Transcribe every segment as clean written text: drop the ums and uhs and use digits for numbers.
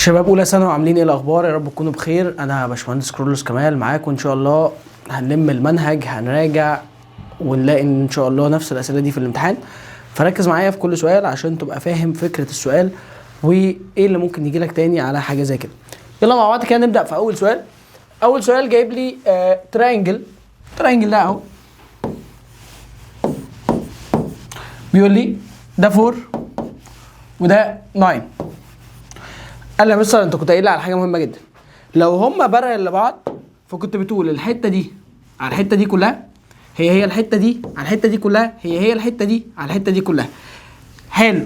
شباب اولى ثانوي عاملين ايه الاخبار؟ يا رب تكونوا بخير. انا باشمهندس كرولوس كمال معاكم ان شاء الله. هنلم المنهج، هنراجع ونلاقي ان شاء الله نفس الاسئله دي في الامتحان. فركز معايا في كل سؤال عشان تبقى فاهم فكره السؤال وايه اللي ممكن يجي لك تاني على حاجه زي كده. يلا مع بعض كده نبدا في اول سؤال. اول سؤال جايب لي ترينجل ده اهو، بيقول لي ده 4 وده 9. قال لي يا مستر انت كنت قايل لي على حاجه مهمه جدا، لو هما بارل لبعض فكنت بتقول الحته دي على الحته دي كلها هي الحته دي على الحته دي كلها هي الحته دي على الحته دي كلها. حلو،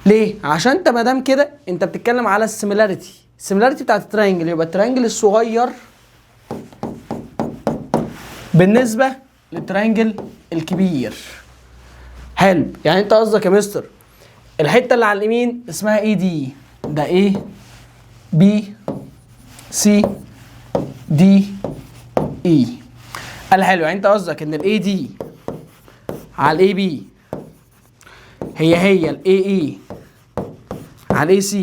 ليه؟ عشان انت ما دام كده انت بتتكلم على السيميلاريتي بتاعت الترينجل، يبقى الترينجل الصغير بالنسبه للترينجل الكبير. حلو، يعني انت قصدك يا مستر الحته اللي على اليمين اسمها ايه دي؟ ده A B C D E. قال حلو، يعني انت قصدك ان ال AD على ال AB هي ال AE على ال AC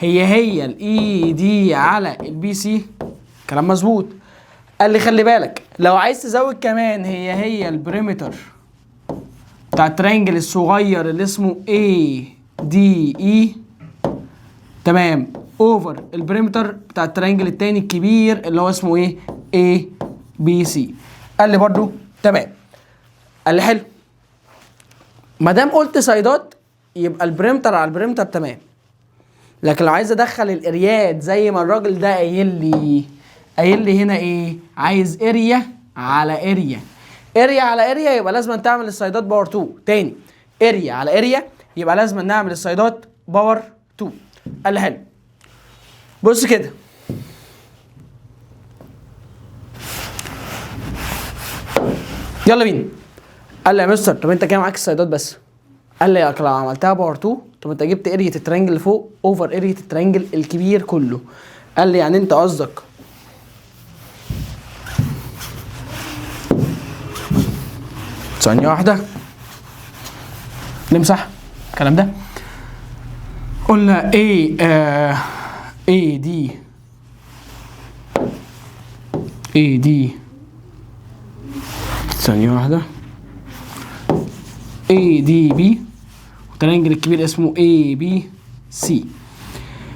هي ال ED على ال BC. كلام مظبوط. قال لي خلي بالك لو عايز تزود كمان هي البريمتر بتاع الترينجل الصغير اللي اسمه ADE، تمام، اوفر البريمتر بتاع الترينجل التاني الكبير اللي هو اسمه ايه؟ ABC. قال لي برضو تمام. قال لي حلو، ما دام قلت سايدات يبقى البريمتر على البريمتر تمام، لكن لو عايز ادخل الاريات زي ما الراجل ده قايل لي هنا ايه؟ عايز اريا على اريا. اريا على اريا يبقى لازم تعمل السايدات باور 2. تاني، اريا على اريا يبقى لازم نعمل السايدات باور 2. قال لي حلو، بص كده، يلا بينا. قال لي يا مستر طب انت كده معاك السايدات بس. قال لي لو عملتها باور 2 طب انت جبت اريا الترينجل اللي فوق اوفر اريا الترينجل الكبير كله. قال لي يعني انت قصدك ثانية واحدة نمسح الكلام ده. قلنا AD ثانية واحدة ADB والترينجل الكبير اسمه ABC.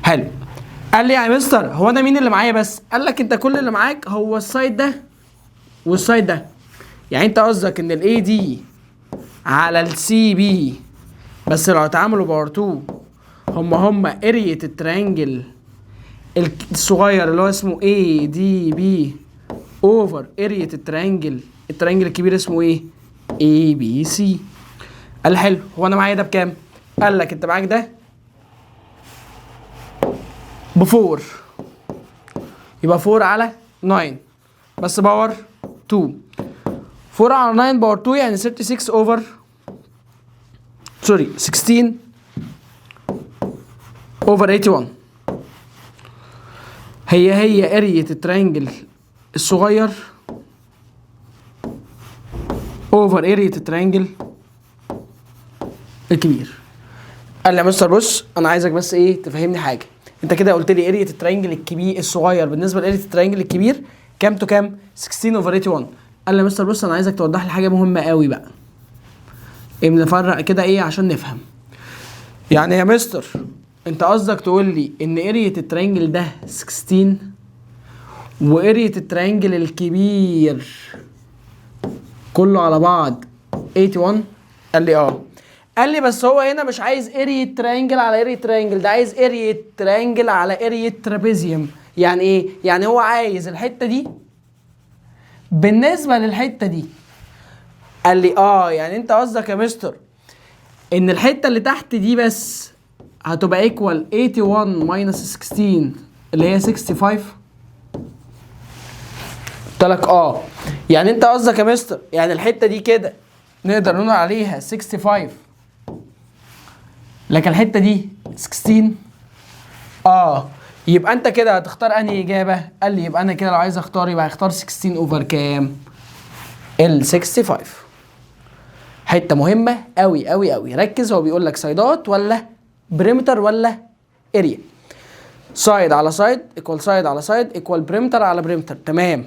حلو. قال لي يا مستر هو انا مين اللي معايا بس؟ قال لك انت كل اللي معاك هو السايد ده والسايد ده. يعني انت قصدك ان ال AD على ال CB بس لو اتعاملوا باور 2 هما ارية الترينجل الصغير اللي هو اسمه ADB اوفر ارية الترينجل الكبير اسمه ايه؟ ABC. قال حلو، هو انا معايا ده بكام؟ قال لك انت معاك ده ب4 يبقى 4 على 9 بس باور 2. 4 على 9 باور 2 يعني 36 اوفر 16 اوفر 81. هي ارية الترينجل الصغير اوفر ارية الترينجل الكبير. قال لي يا مستر بص انا عايزك بس ايه تفهمني حاجه. انت كده قلت لي ارية الترينجل الكبير الصغير بالنسبه لارية الترينجل الكبير كام تو كام؟ 16 اوفر 81. قال لي يا مستر بص انا عايزك توضح لي حاجه مهمه قوي بقى، ايه بنفرق كده ايه عشان نفهم. يعني يا مستر انت قصدك تقول لي ان ارية الترينجل ده 16 وارية الترينجل الكبير كله على بعض 81؟ قال لي اه. قال لي بس هو هنا مش عايز ارية ترينجل على ارية ترينجل، ده عايز ارية ترينجل على ارية ترابيزيوم. يعني ايه؟ يعني هو عايز الحتة دي بالنسبة للحتة دي. قال لي اه، يعني انت قصدك يا مستر ان الحتة اللي تحت دي بس هتبقى ايكوال 81 ماينس 16 اللي هي 65. قلت لك اه، يعني انت قصدك يا مستر يعني الحته دي كده نقدر نقول عليها 65 لكن الحته دي 16. يبقى انت كده هتختار انهي اجابه؟ قال لي يبقى انا كده لو عايز اختار يبقى هختار 16 اوفر كام؟ ال 65. حته مهمه قوي قوي قوي، ركز. هو بيقول لك سايدات ولا بريمتر ولا اريا. سايد على سايد ايكوال سايد على سايد ايكوال بريمتر على بريمتر، تمام.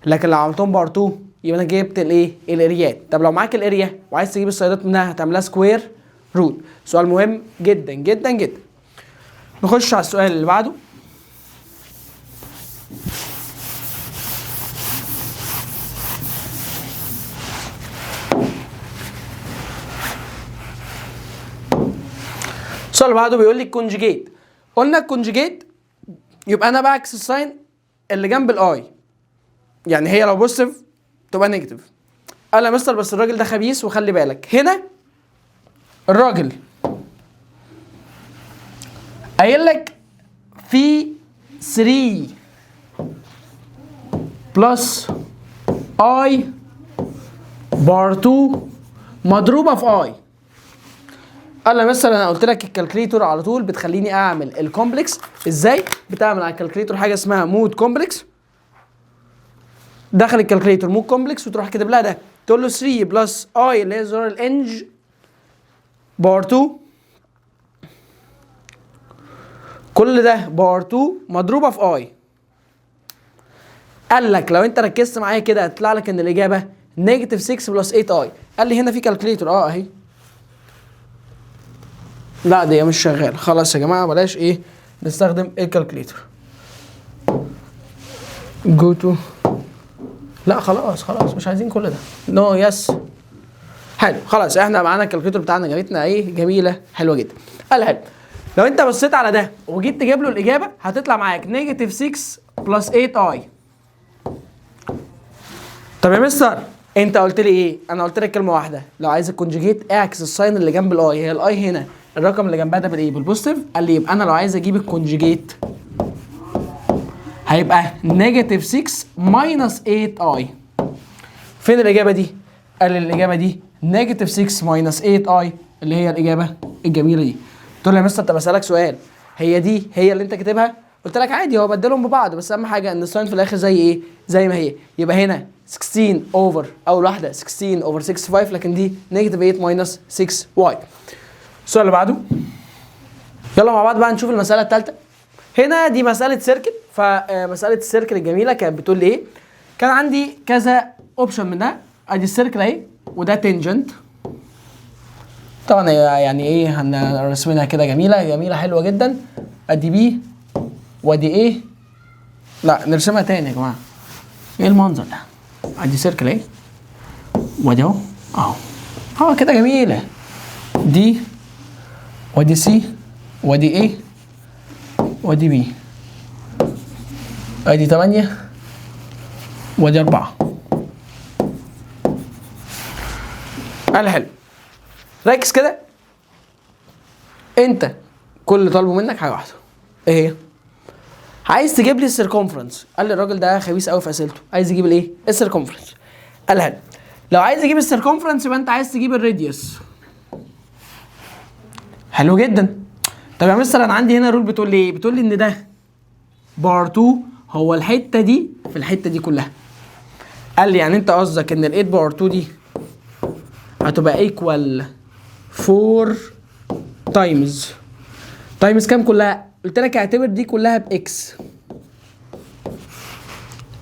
لكن لو عملتهم بار 2 يبقى انا جبت الايه؟ الاريات. طب لو معاك الاريا وعايز تجيب السايدات منها هتعملها سكوير روت. سؤال مهم جدا جدا جدا. نخش على السؤال اللي بعده. السؤال اللي بعده بيقول لي الكونجيجيت. قلنا الكونجيجيت يبقى انا بعكس الساين اللي جنب الاي، يعني هي لو بوزيتيف تبقى نيجاتيف. قال يا مستر بس الراجل ده خبيث، وخلي بالك هنا الراجل قايل لك في 3 بلس اي بار 2 مضروبه في اي. قال لي مثلا انا قلت لك الكالكليتور على طول بتخليني اعمل الكومبلكس. ازاي؟ بتعمل على الكالكليتور حاجه اسمها مود كومبلكس، داخل الكالكليتور مود كومبلكس، وتروح كاتب لها ده، تقول له 3 بلس اي اللي هي زرار الانج بار 2، كل ده بار 2 مضروبه في اي. قال لك لو انت ركزت معايا كده هتطلع لك ان الاجابه نيجاتيف 6 بلس 8 اي. قال لي هنا في كالكليتور اهي، لا دي مش شغال. خلاص يا جماعه بلاش ايه نستخدم الكالكليتور. جو تو، لا خلاص مش عايزين كل ده. نو يس حلو خلاص، احنا معانا الكالكليتور بتاعنا جابتنا ايه جميله حلوه جدا. قال حلو، لو انت بصيت على ده وجيت تجيب له الاجابه هتطلع معاك نيجاتيف 6 بلس 8 اي. طب يا مستر انت قلت لي ايه؟ انا قلت لك كلمه واحده، لو عايز الكونجيجيت اعكس الساين اللي جنب الاي. هي الاي هنا الرقم اللي جنبها ده بالايه؟ بالبوزيتيف. قال لي يبقى انا لو عايز اجيب الكونجيجيت هيبقى نيجاتيف 6 ماينس 8 اي. فين الاجابه دي؟ قال لي الاجابه دي نيجاتيف 6 ماينس 8 اي، اللي هي الاجابه الجميله دي. قلت له يا مستر طب اسالك سؤال، هي دي هي اللي انت كاتبها؟ قلت لك عادي، هو بدلهم ببعض، بس اهم حاجه ان الساين في الاخر زي ايه؟ زي ما هي. يبقى هنا 16 اوفر اول واحده 16 اوفر 65، لكن دي نيجاتيف 8 ماينس 6 واي. السؤال اللي بعده، يلا مع بعض بقى نشوف المساله الثالثه. هنا دي مساله سيركل، فمساله السيركل الجميله كانت بتقول لي ايه؟ كان عندي كذا اوبشن منها. ادي السيركل اهي، وده تنجنت. طبعا يعني ايه هنرسمها كده جميله حلوه جدا. ادي بي وادي ايه، لا نرسمها تاني يا جماعه. ايه المنظر ده؟ ادي سيركل اهي، وادي اهو كده جميله. دي وادي سي وادي ايه وادي بي، ادي 8 وادي 4. قال حلو، ركز كده. انت كل اللي طالبه منك حاجه واحده، ايه هي؟ عايز تجيب لي السيركمفرنس. قال لي الراجل ده خبيث قوي في اسئلته، عايز يجيب الايه؟ السيركمفرنس. قال حلو، لو عايز تجيب السيركمفرنس يبقى انت عايز تجيب الراديوس. حلو جدا. طب يا مستر انا عندي هنا رول بتقول لي ايه؟ بتقول لي ان ده بار 2 هو الحته دي في الحته دي كلها. قال لي يعني انت قصدك ان ال 8 بار 2 دي هتبقى ايكوال 4 تايمز كام كلها؟ قلت لك اعتبر دي كلها باكس.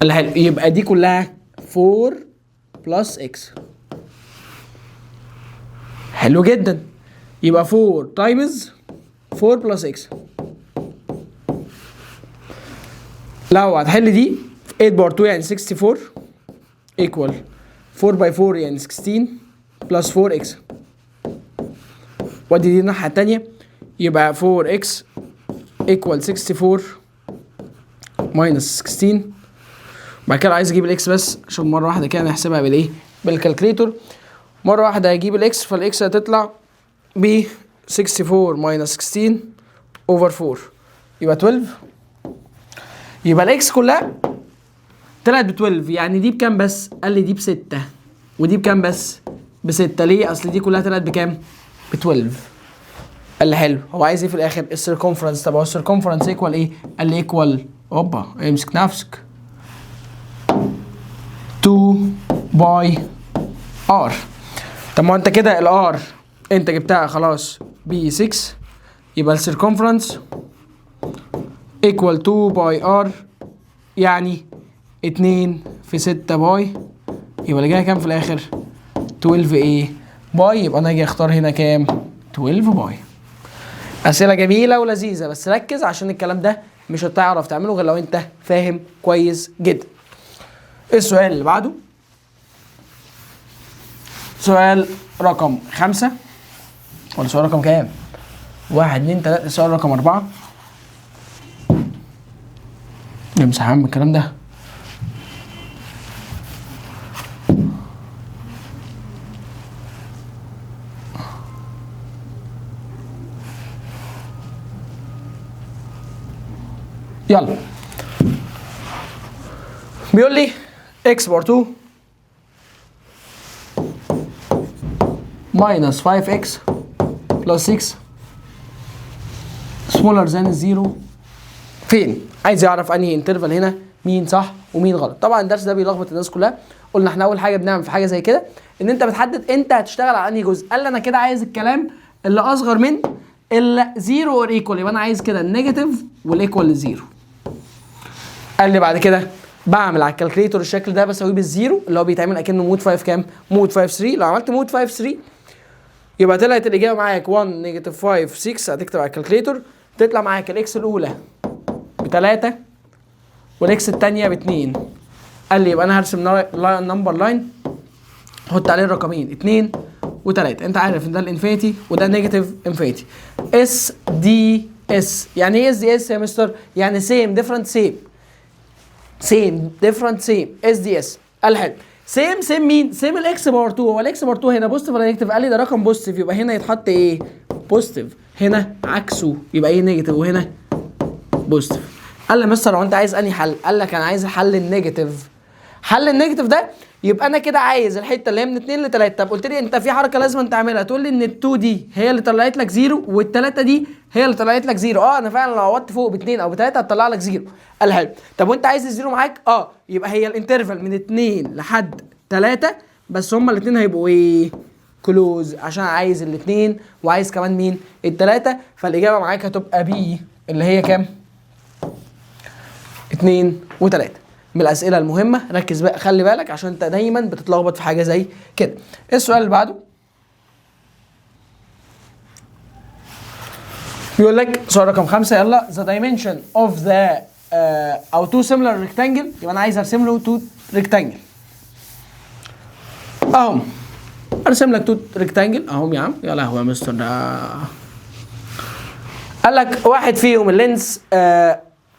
قال حلو، يبقى دي كلها 4 بلس اكس. حلو جدا، يبقى 4 تايمز 4 بلس اكس. لو هتحل دي 8 بار 2 يعني 64 ايكوال 4 باي 4 يعني 16 بلس 4 اكس. ودي دي الناحيه الثانيه، يبقى 4 اكس ايكوال 64 ماينس 16. بعد كده عايز اجيب الاكس بس عشان مره واحده كده نحسبها بالايه؟ بالكالكليتور. مره واحده هجيب الاكس، فالاكس هتطلع ب 64 ماينس 16 اوفر 4 يبقى 12. يبقى الاكس كلها طلعت ب 12. يعني دي بكام بس؟ قال لي دي ب6، ودي بكام بس؟ ب6. ليه؟ اصل دي كلها طلعت بكام؟ ب 12. قال لي حلو، هو عايز ايه في الاخر؟ السيركمفرنس. طب هو السيركمفرنس ايكوال ايه؟ قال لي ايكوال امسك نفسك 2 باي ار. طب ما انت كده الار انت جبتها خلاص ب 6، يبقى السيركمفرنس equal 2 باي ار، يعني 2 في 6 باي، يبقى اللي جاي كام في الاخر؟ 12 ايه باي. يبقى انا اجي اختار هنا كام؟ 12 باي. اسئله جميله ولذيذه، بس ركز عشان الكلام ده مش هتعرف تعمله غير لو انت فاهم كويس جدا. السؤال اللي بعده سؤال رقم 5 ولا سؤال رقم كام؟ 1 2 3. سؤال رقم 4. نمسح عم الكلام ده. يلا بيقول لي x بار 2 minus 5x plus 6 smaller than 0 فين؟ عايز يعرف انهي انترفال هنا مين صح ومين غلط. طبعا الدرس ده بيلخبط الناس كلها. قلنا احنا اول حاجه بنعمل في حاجه زي كده ان انت بتحدد انت هتشتغل على انهي جزء. قال لي انا كده عايز الكلام اللي اصغر من الزيرو اور ايكوال، يبقى انا عايز كده النيجاتيف والايكوال للزيرو. قال لي بعد كده بعمل على الكالكليتور الشكل ده بساويه بالزيرو اللي هو بيتعمل اكنه مود 5 كام؟ مود 5 3. لو عملت مود 5 3 يبقى طلعت الاجابه معاك 1 نيجاتيف 5 6. هتكتب على الكالكليتور تطلع معاك الاكس الاولى ب3 والاكس الثانيه ب2. قال لي يبقى انا هرسم نمبر لاين احط عليه الرقمين 2 و3. انت عارف ان ده الانفينيتي وده نيجاتيف انفينيتي. اس دي اس يعني ايه اس دي اس يا مستر؟ يعني سيم ديفرنت سيم، سيم ديفرنت سيم اس دي اس. قال حلو. سيم مين؟ سيم الاكس باور 2. هو الاكس باور 2 هنا بوزيتيف ولا نيجاتيف؟ قال لي ده رقم بوزيتيف، يبقى هنا يتحط ايه؟ بوزيتيف. هنا عكسه يبقى ايه؟ نيجاتيف. وهنا بوزيتيف. قال لي مستر هو انت عايز انهي حل؟ قال لك انا عايز الحل النيجاتيف. حل النيجاتيف ده يبقى انا كده عايز الحته اللي هي من 2 ل 3. طب قلت لي انت في حركه لازم انت تعملها، تقول لي ان ال2 دي هي اللي طلعت لك زيرو وال3 دي هي اللي طلعت لك زيرو. انا فعلا لو عوضت فوق ب2 او ب3 هتطلع لك زيرو. قال حلو. طب وانت عايز الزيرو معاك؟ يبقى هي الانترفال من 2 لحد 3 بس هما الاثنين هيبقوا ايه؟ كلوز، عشان عايز الاثنين وعايز كمان مين؟ الثلاثه. فالاجابه معاك هتبقى بي اللي هي كام؟ 2 و3. من الاسئله المهمه، ركز بقى خلي بالك عشان انت دايما بتتلخبط في حاجه زي كده. السؤال اللي بعده بيقول لك سؤال رقم 5. يلا the dimension of the او two similar rectangle. يبقى انا عايز ارسم له two rectangle اهم. ارسم لك two rectangle اهم يا عم. يا لهوي يا مستر ده. قال لك واحد فيهم اللينس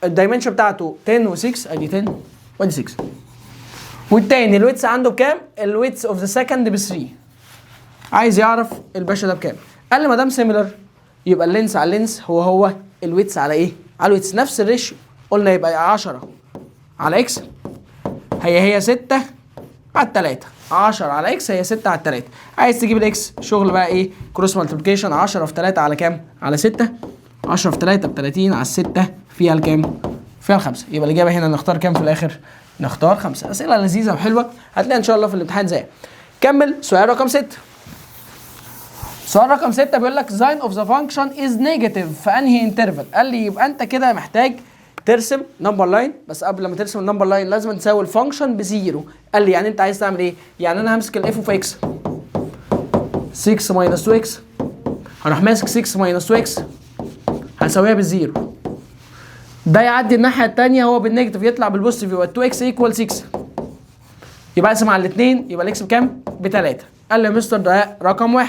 الدايمنشن بتاعته 10 و6 ادي 10 وادي 6، والتاني الويتس عنده بكام؟ الويتس اوف ذا سكند ب 3. عايز يعرف الباشا ده بكام. قال لي ما دام سيميلر يبقى اللينس على اللينس هو الويتس على ايه؟ على الويتس. نفس الريشيو قلنا يبقى 10 على اكس هي 6 على 3. 10 على اكس هي 6 على 3. عايز تجيب الاكس شغل بقى ايه؟ كروس مالتيبليكيشن. 10 في 3 على كام؟ على 6. 10 في 3 ب 30 على 6 فيها الكام؟ فيها الخمسة. يبقى الإجابة هنا نختار كام في الآخر؟ نختار 5. أسئلة لذيذة وحلوة هتلاقيها إن شاء الله في الامتحان زي. كمل سؤال رقم 6. سؤال رقم 6 بيقول لك sign of the function is negative في أنهي انترفال؟ قال لي يبقى أنت كده محتاج ترسم نمبر لاين، بس قبل ما ترسم النمبر لاين لازم تساوي الفانكشن بزيرو. قال لي يعني أنت عايز تعمل إيه؟ يعني أنا همسك الاف اوف اكس 6 ماينس 2 اكس، هروح ماسك 6 ماينس 2 اكس هساويها بالزيرو. ده يعدي الناحيه الثانيه هو بالنيجاتيف يطلع بالبوزيتيف يبقى 2 اكس ايكوال 6. يبقى اقسم على الاثنين يبقى الاكس بكام؟ ب3. قال لي يا مستر ده رقم 1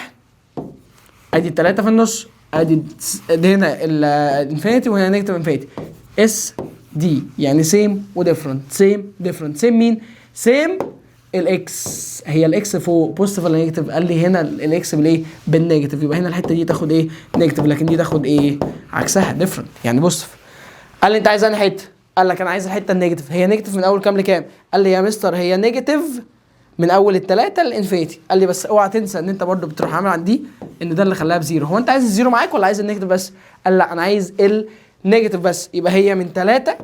ادي ال3 في النص ادي هنا الانفينيتي وهنا نيجاتيف انفينيتي. اس دي يعني سيم وديفرنت. سيم ديفرنت. سيم مين؟ سيم الاكس. هي الاكس فوق بوزيتيف ولا نيجاتيف؟ قال لي هنا الاكس بالايه؟ بالنيجاتيف. يبقى هنا الحته دي تاخد ايه؟ نيجاتيف، لكن دي تاخد ايه؟ عكسها ديفرنت يعني بوزيتيف. قال لي انت عايز انهي حته؟ قال لك انا عايز الحته النيجاتيف. هي نيجاتيف من اول كام لكام؟ قال لي يا مستر هي نيجاتيف من اول ال3 للانفينيتي. قال لي بس اوعى تنسى ان انت برضو بتروح عامل عند دي ان ده اللي خلاها بزيرو. هو انت عايز الزيرو معاك ولا عايز النيجاتيف بس؟ قال لا انا عايز النيجاتيف بس. يبقى هي من 3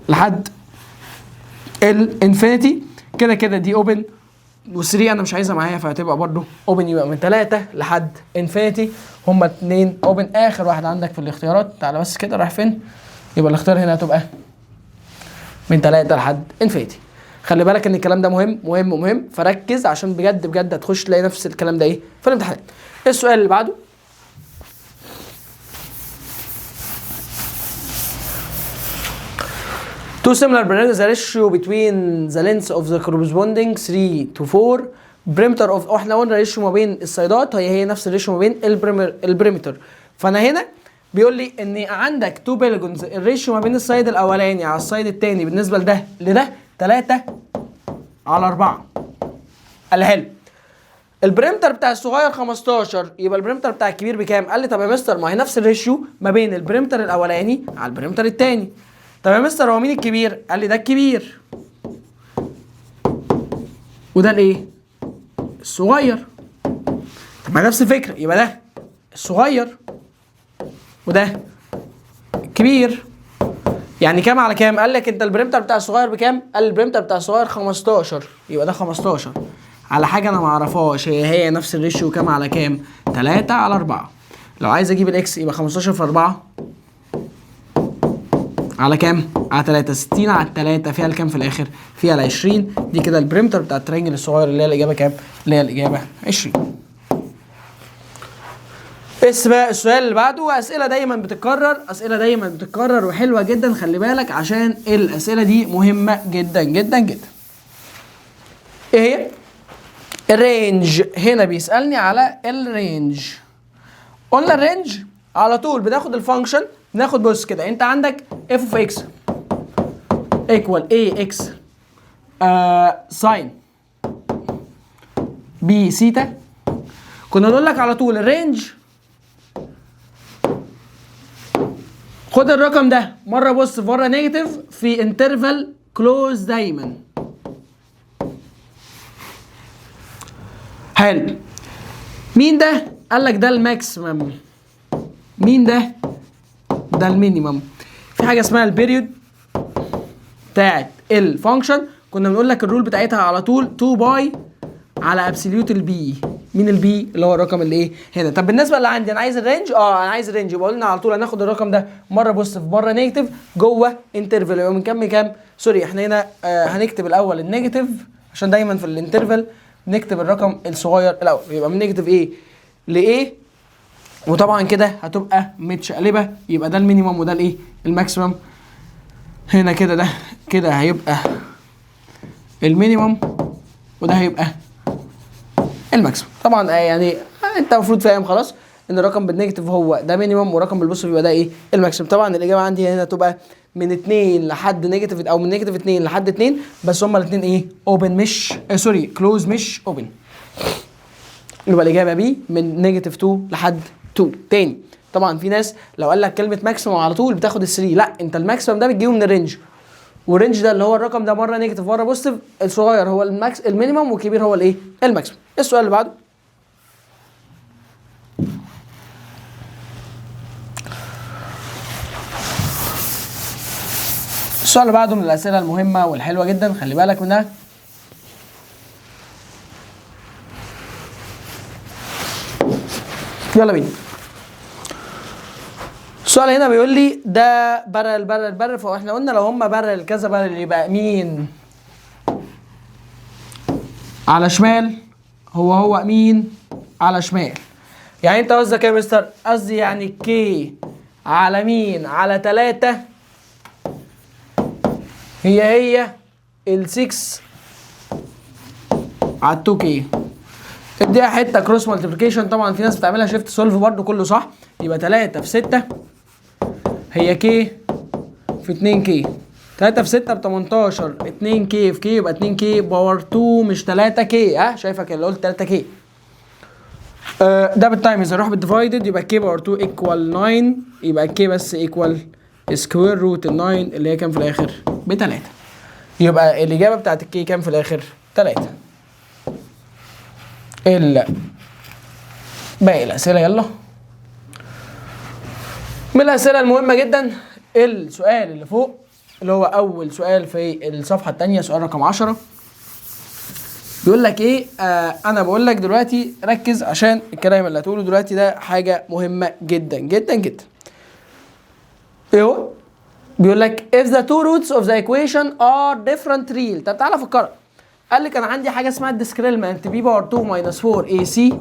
لحد الانفينيتي كده كده دي اوبن و3 انا مش عايزها معايا فهتبقى برضو اوبن، يبقى من 3 لحد انفينيتي، هما 2 اوبن. اخر واحد عندك في الاختيارات تعالى بس كده رايح فين، يبقى الاختيار هنا هتبقى من 3 لحد انفينيتي. خلي بالك ان الكلام ده مهم مهم مهم، فركز عشان بجد بجد هتخش تلاقي نفس الكلام ده ايه في الامتحانات. السؤال اللي بعده two similar parameters the ratio between the lengths of the corresponding 3 to 4 perimeter of احنا قلنا الريشيو ما بين السايدات هي نفس الريشيو ما بين البريمتر. فانا هنا بيقول لي ان عندك تو بيلجونز الريشيو ما بين السايد الاولاني على السايد الثاني بالنسبه لده 3 على 4. قال لي حلو، البريمتر بتاع الصغير 15، يبقى البريمتر بتاع الكبير بكام؟ قال لي طب يا مستر ما هي نفس الريشيو ما بين البريمتر الاولاني على البريمتر الثاني. طب يا مستر هو مين الكبير؟ قال لي ده الكبير وده الايه؟ الصغير. طب ما نفس الفكره، يبقى ده الصغير وده الكبير. يعني كام على كام؟ قال لك انت البريمتر بتاع الصغير بكام؟ قال البريمتر بتاع الصغير 15، يبقى ده 15 على حاجه انا ما اعرفهاش، هي نفس الريشيو كام على كام؟ 3 على 4. لو عايز اجيب الاكس يبقى 15 في 4 على كام؟ على 3. 60 على 3 فيها الكام في الاخر؟ فيها ال 20. دي كده البريمتر بتاع الترينجل الصغير اللي هي الاجابه كام؟ اللي هي الاجابه 20. بقى السؤال اللي بعده اسئله دايما بتتكرر وحلوه جدا، خلي بالك عشان الاسئله دي مهمه جدا جدا جدا. ايه هي؟ الرينج. هنا بيسالني على الرينج. قلنا الرينج على طول بناخد الفانكشن، ناخد بص كده، انت عندك اف اوف اكس ايكوال اي اكس ساين بي سيتا. كنا نقول لك على طول الرينج خد الرقم ده مره بص مره نيجاتيف في انترفال كلوز دايما. حلو. مين ده؟ قال لك ده الماكسيمم. مين ده؟ ده المينيمم. في حاجه اسمها البيريود بتاعت الفانكشن، كنا بنقول لك الرول بتاعتها على طول 2 باي على ابسوليوت البي. مين البي؟ اللي هو الرقم اللي ايه هنا. طب بالنسبه اللي عندي انا عايز الرينج، انا عايز الرينج، يبقى قلنا على طول هناخد الرقم ده مره بوزيتيف مره نيجاتيف جوه انترفال. يبقى من كام لكام؟ سوري احنا هنا هنكتب الاول النيجاتيف عشان دايما في الانترفال نكتب الرقم الصغير الاول، يبقى من نيجاتيف ايه لايه، وطبعا كده هتبقى متشقلبه، يبقى ده المينيمم وده الايه الماكسيمم. هنا كده ده كده هيبقى المينيمم وده هيبقى الماكسيمم. طبعا يعني انت المفروض فاهم خلاص ان الرقم بالنيجاتيف هو ده مينيمم والرقم بالبوزيتيف يبقى ده ايه الماكسيمم. طبعا الاجابه عندي هنا تبقى من 2 لحد نيجاتيف او من نيجاتيف 2 لحد 2، بس هما الاثنين ايه اوبن مش سوري كلوز مش اوبن. يبقى الاجابه بي من نيجاتيف 2 لحد 2. تاني طبعا في ناس لو قال لك كلمه ماكسيمم على طول بتاخد ال3، لا انت الماكسيمم ده بتجيبه من الرينج، والرينج ده اللي هو الرقم ده مره نيجاتيف مره بوزيتيف، الصغير هو الماكس المينيمم والكبير هو الايه الماكسيمم. السؤال اللي بعده من الاسئله المهمه والحلوه جدا، خلي بالك منها. يلا بينا. السؤال هنا بيقول لي ده برل فاحنا قلنا لو هم برل كذا برل يبقى مين على شمال هو مين على شمال. يعني انت قصدك يا مستر؟ قصدي يعني كي على مين على 3 هي ال6 على 2 كي. اديها حته كروس مالتيبليكيشن، طبعا في ناس بتعملها شيفت سولف برضو كله صح. يبقى 3 في 6 هي كي في 2 كي. 3 في 6 ب 18. 2 كي في كي يبقى 2 كي باور 2 مش 3 كي. شايفك اللي قلت 3 كي. ده بالتايمز اروح بالديفايدد يبقى كي باور 2 ايكوال 9، يبقى كي بس ايكوال سكوير روت ال 9 اللي هي كام في الاخر؟ ب3. يبقى الاجابه بتاعت الكي كام في الاخر؟ 3. باقي الاسئله يلا. من الاسئله المهمه جدا السؤال اللي فوق اللي هو اول سؤال في الصفحه الثانيه، سؤال رقم 10، بيقول لك ايه؟ انا بقول لك دلوقتي ركز عشان الكلام اللي هتقوله دلوقتي ده حاجه مهمه جدا جدا جدا. ايه هو؟ بيقول لك if the two roots of the equation are different real. طب تعالى فكرك. قال لي كان عندي حاجه اسمها الديسكريلمنت بي باور 2 ماينس 4 اي سي،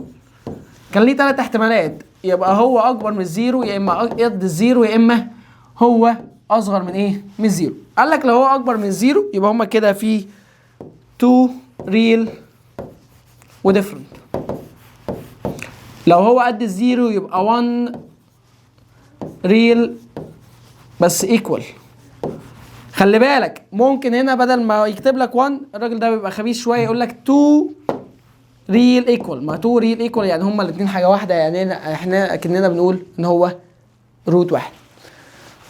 كان ليه 3 احتمالات، يبقى هو اكبر من الزيرو، يا اما قد الزيرو، يا اما هو اصغر من ايه؟ من الزيرو. قال لك لو هو اكبر من الزيرو يبقى هما كده في 2 ريل وديفرنت. لو هو قد الزيرو يبقى 1 ريل بس ايكوال. خلي بالك ممكن هنا بدل ما يكتب لك 1 الراجل ده بيبقى خبيث شويه يقول لك 2 ريل ايكوال. ما 2 ريل ايكوال يعني هما الاثنين حاجه واحده، يعني احنا اكننا بنقول ان هو روت واحد.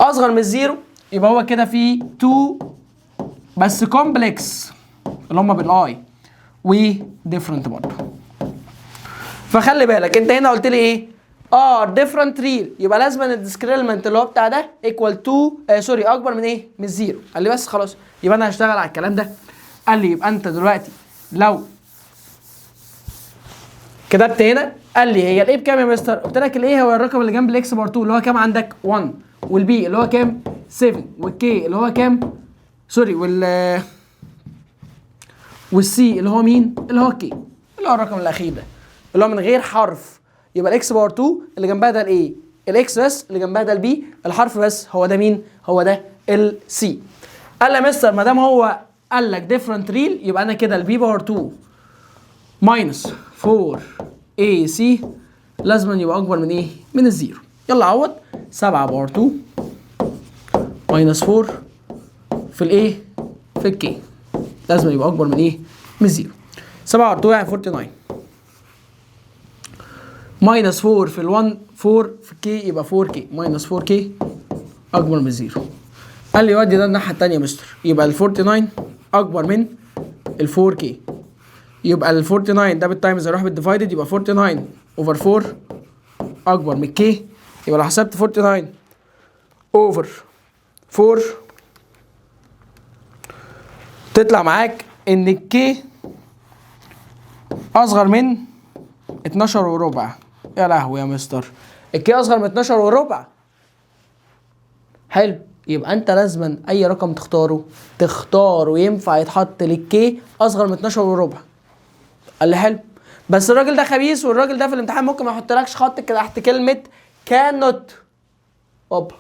اصغر من الزيرو يبقى هو كده في 2 بس كومبلكس اللي هما بالاي وديفرنت برضه. فخلي بالك انت هنا قلت لي ايه؟ ديفرنت ريل، يبقى لازم الديسكريلمنت اللي هو بتاع ده ايكوال تو اكبر من ايه؟ من الزيرو. قال لي بس خلاص يبقى انا هشتغل على الكلام ده. قال لي يبقى انت دلوقتي لو كتبت هنا، قال لي هي الايه بكام يا مستر؟ قلت لك الايه هو الرقم اللي جنب الاكس بار 2 اللي هو كام عندك؟ 1، والبي اللي هو كام؟ 7، والكي اللي هو كام؟ سوري، والسي اللي هو مين؟ اللي هو الكي اللي هو الرقم الاخير ده اللي هو من غير حرف. يبقى الاكس باور 2 اللي جنبها ده الايه؟ الاكس بس، اللي جنبها ده البي، الحرف بس هو ده مين؟ هو ده السي. قال لي يا مستر ما دام هو قال لك ديفرنت ريل يبقى انا كده البي باور 2 ماينس 4 اي سي لازم يبقى اكبر من ايه؟ من الزيرو. يلا عوض. 7 باور 2 ماينس 4 في الايه؟ في الكي لازم يبقى اكبر من ايه؟ من الزيرو. 7 باور 2 يعني 49 ماينس 4 في ال1 4 في الكي يبقى 4K ماينس 4K اكبر من الزيرو. قال لي ودي ده الناحيه الثانيه يا مستر، يبقى ال 49 اكبر من ال 4K. يبقى ال 49 ده بالتايمز هيروح بالديفايدد، يبقى 49 اوفر 4 اكبر من الكي. يبقى لو حسبت 49 اوفر 4 تطلع معاك ان الكي اصغر من 12 وربع. يا لهوي يا مستر، الكي اصغر من 12 وربع. حلو، يبقى انت لازما اي رقم تختاره ينفع يتحط للكي اصغر من 12 وربع. قال لي حلو، بس الراجل ده خبيث، والراجل ده في الامتحان ممكن ما يحطلكش خط كده تحت كلمه كان نوت. اوبا،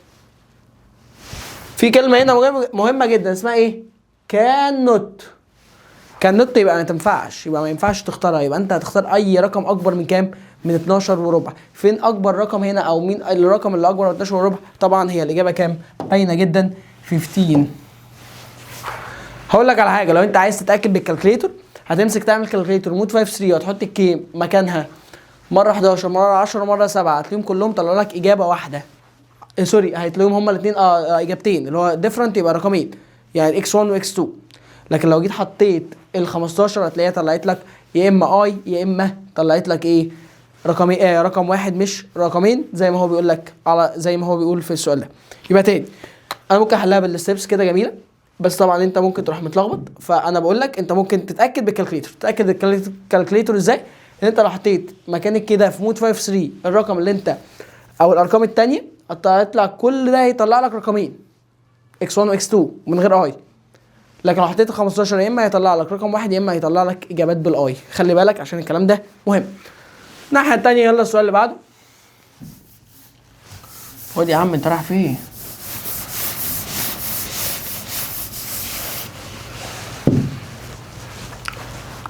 في كلمه هنا مهمه جدا اسمها ايه؟ كان نوت. كان نوت يبقى ما تنفعش، يبقى ما ينفعش تختارها. يبقى انت هتختار اي رقم اكبر من كام؟ من 12 وربع. فين اكبر رقم هنا، او مين الرقم اللي اكبر من 12 وربع؟ طبعا هي الاجابه كام؟ باينه جدا، 15. هقول لك على حاجه، لو انت عايز تتاكد بالكالكليتور هتمسك تعمل كالكليتور مود 53 وتحط الكي مكانها مره 11 مره 10 مره 7، هتلاقيهم كلهم طلعوا لك اجابه واحده. سوري، هتلاقيهم هما الاثنين اجابتين، اللي هو ديفرنت يبقى رقمين، يعني اكس 1 واكس 2. لكن لو جيت حطيت ال 15 هتلاقيها طلعت لك يا اما اي يا اما طلعت لك ايه؟ رقمين، رقم واحد مش رقمين زي ما هو بيقول لك، على زي ما هو بيقول في السؤال ده. يبقى تاني انا ممكن احلها بالستبس كده جميله، بس طبعا انت ممكن تروح متلخبط. فانا بقول لك انت ممكن تتاكد بالكالكليتور. تتاكد بالكالكليتور ازاي؟ ان انت لو حطيت مكانك كده في مود 53 الرقم اللي انت او الارقام الثانيه هيطلع كل ده هيطلع لك رقمين اكس 1 واكس 2 من غير اي. لكن لو حطيت 15 يا اما هيطلع لك رقم واحد يا اما هيطلع لك اجابات بالاي. خلي بالك عشان الكلام ده مهم. الناحيه الثانيه يلا السؤال اللي بعده. خد يا عم انت رايح فين؟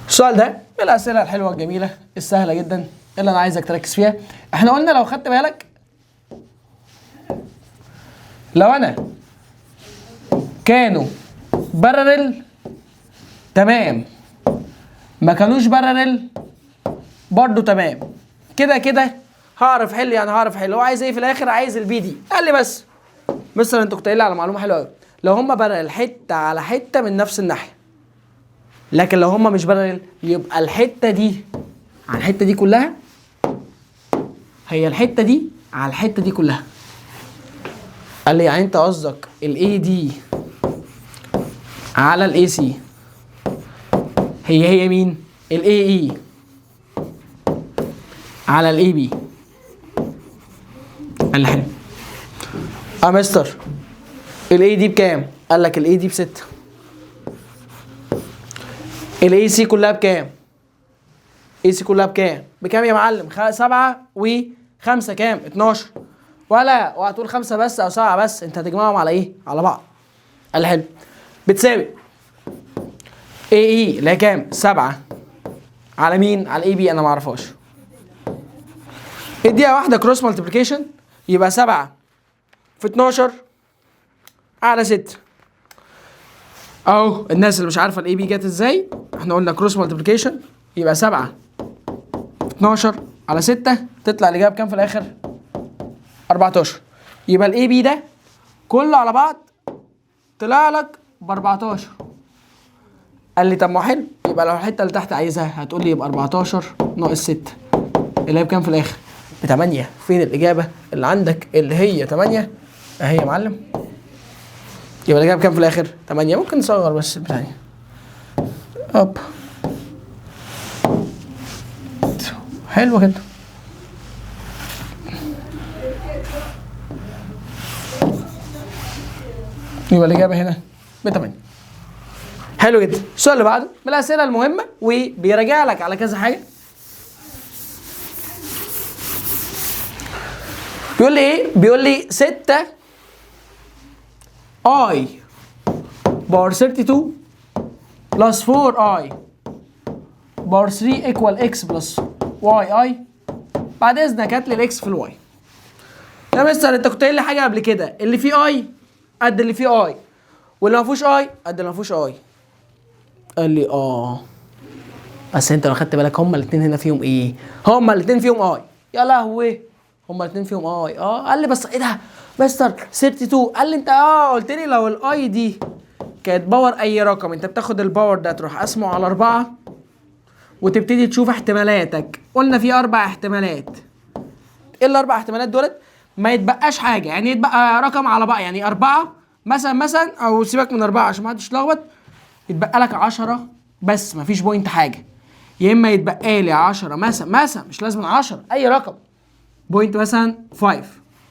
السؤال ده من الاسئله الحلوه الجميله السهله جدا اللي انا عايزك تركز فيها. احنا قلنا لو خدت بالك، لو انا كانوا بارلل تمام، ما كانوش بارلل برضو تمام، كده كده هعرف حل. يعني هعرف حل. هو عايز ايه في الاخر؟ عايز البي دي. قال لي بس مثلا انت كنت قايل لي على معلومه حلوه قوي، لو هم بارلل حته على حته من نفس الناحيه. لكن لو هم مش بارلل يبقى الحته دي على الحته دي كلها هي الحته دي على الحته دي كلها. قال لي يعني انت قصدك الاي دي على الاي سي هي مين؟ الاي اي على الاي بي. قال لي حلو. مستر الاي دي بكام؟ قال لك الاي دي ب6. الاي سي كلها بكام؟ اي سي كلها بكام؟ بكام يا معلم؟ 7 و5 كام؟ 12. ولا اوعى تقول 5 بس او 7 بس، انت هتجمعهم على ايه؟ على بعض. قال لي حلو. بتساوي اي اللي هي كام؟ 7 على مين؟ على الاي بي انا ما اعرفهاش. اديها واحده كروس مالتيبليكيشن يبقى 7 في 12 على 6. اهو الناس اللي مش عارفه الاي بي جت ازاي، احنا قلنا كروس مالتيبليكيشن يبقى 7 في 12 على 6 تطلع الاجابه بكام في الاخر؟ 14. يبقى الاي بي ده كله على بعض طلع لك ب 14. قال لي طب ما حلو، يبقى لو الحته اللي تحت عايزها هتقول لي يبقى 14 ناقص 6 اللي هي بكام في الاخر؟ ب 8. فين الاجابه اللي عندك اللي هي 8؟ اهي يا معلم. يبقى الاجابه بكام في الاخر؟ 8. ممكن نصغر بس بثانيه. هوب حلو كده. يبقى الاجابه هنا ب 8. حلو جدا. السؤال اللي بعده من الاسئله المهمه وبيراجع لك على كذا حاجه. بيقول لي ايه؟ بيقول لي 6 اي باور 32 بلس 4 اي باور 3 ايكوال اكس بلس واي اي. بعد اذنك هات لي الاكس في الواي. يا مستر انت كنت قايل لي حاجه قبل كده، اللي فيه اي قد اللي فيه اي واللي ما فيهوش اي قد اللي ما فيهوش اي. قال لي بس انت لو خدت بالك هما الاثنين هنا فيهم ايه؟ هما الاثنين فيهم اي. يا لهوي هما الاثنين فيهم اي. قال لي بس ايه ده مستر 32؟ قال لي انت قلت لي لو الاي دي كانت باور اي رقم، انت بتاخد الباور ده تروح قسمه على 4 وتبتدي تشوف احتمالاتك. قلنا في 4 احتمالات. ايه ال4 احتمالات دولت؟ ما يتبقاش حاجه، يعني يتبقى رقم على بقى، يعني 4 مثلا او سيبك من 4 عشان ما حدش يتلخبط، يتبقى لك 10 بس مفيش بوينت حاجه. يا اما يتبقى لي 10 مثلا مش لازم 10 اي رقم بوينت مثلا 5،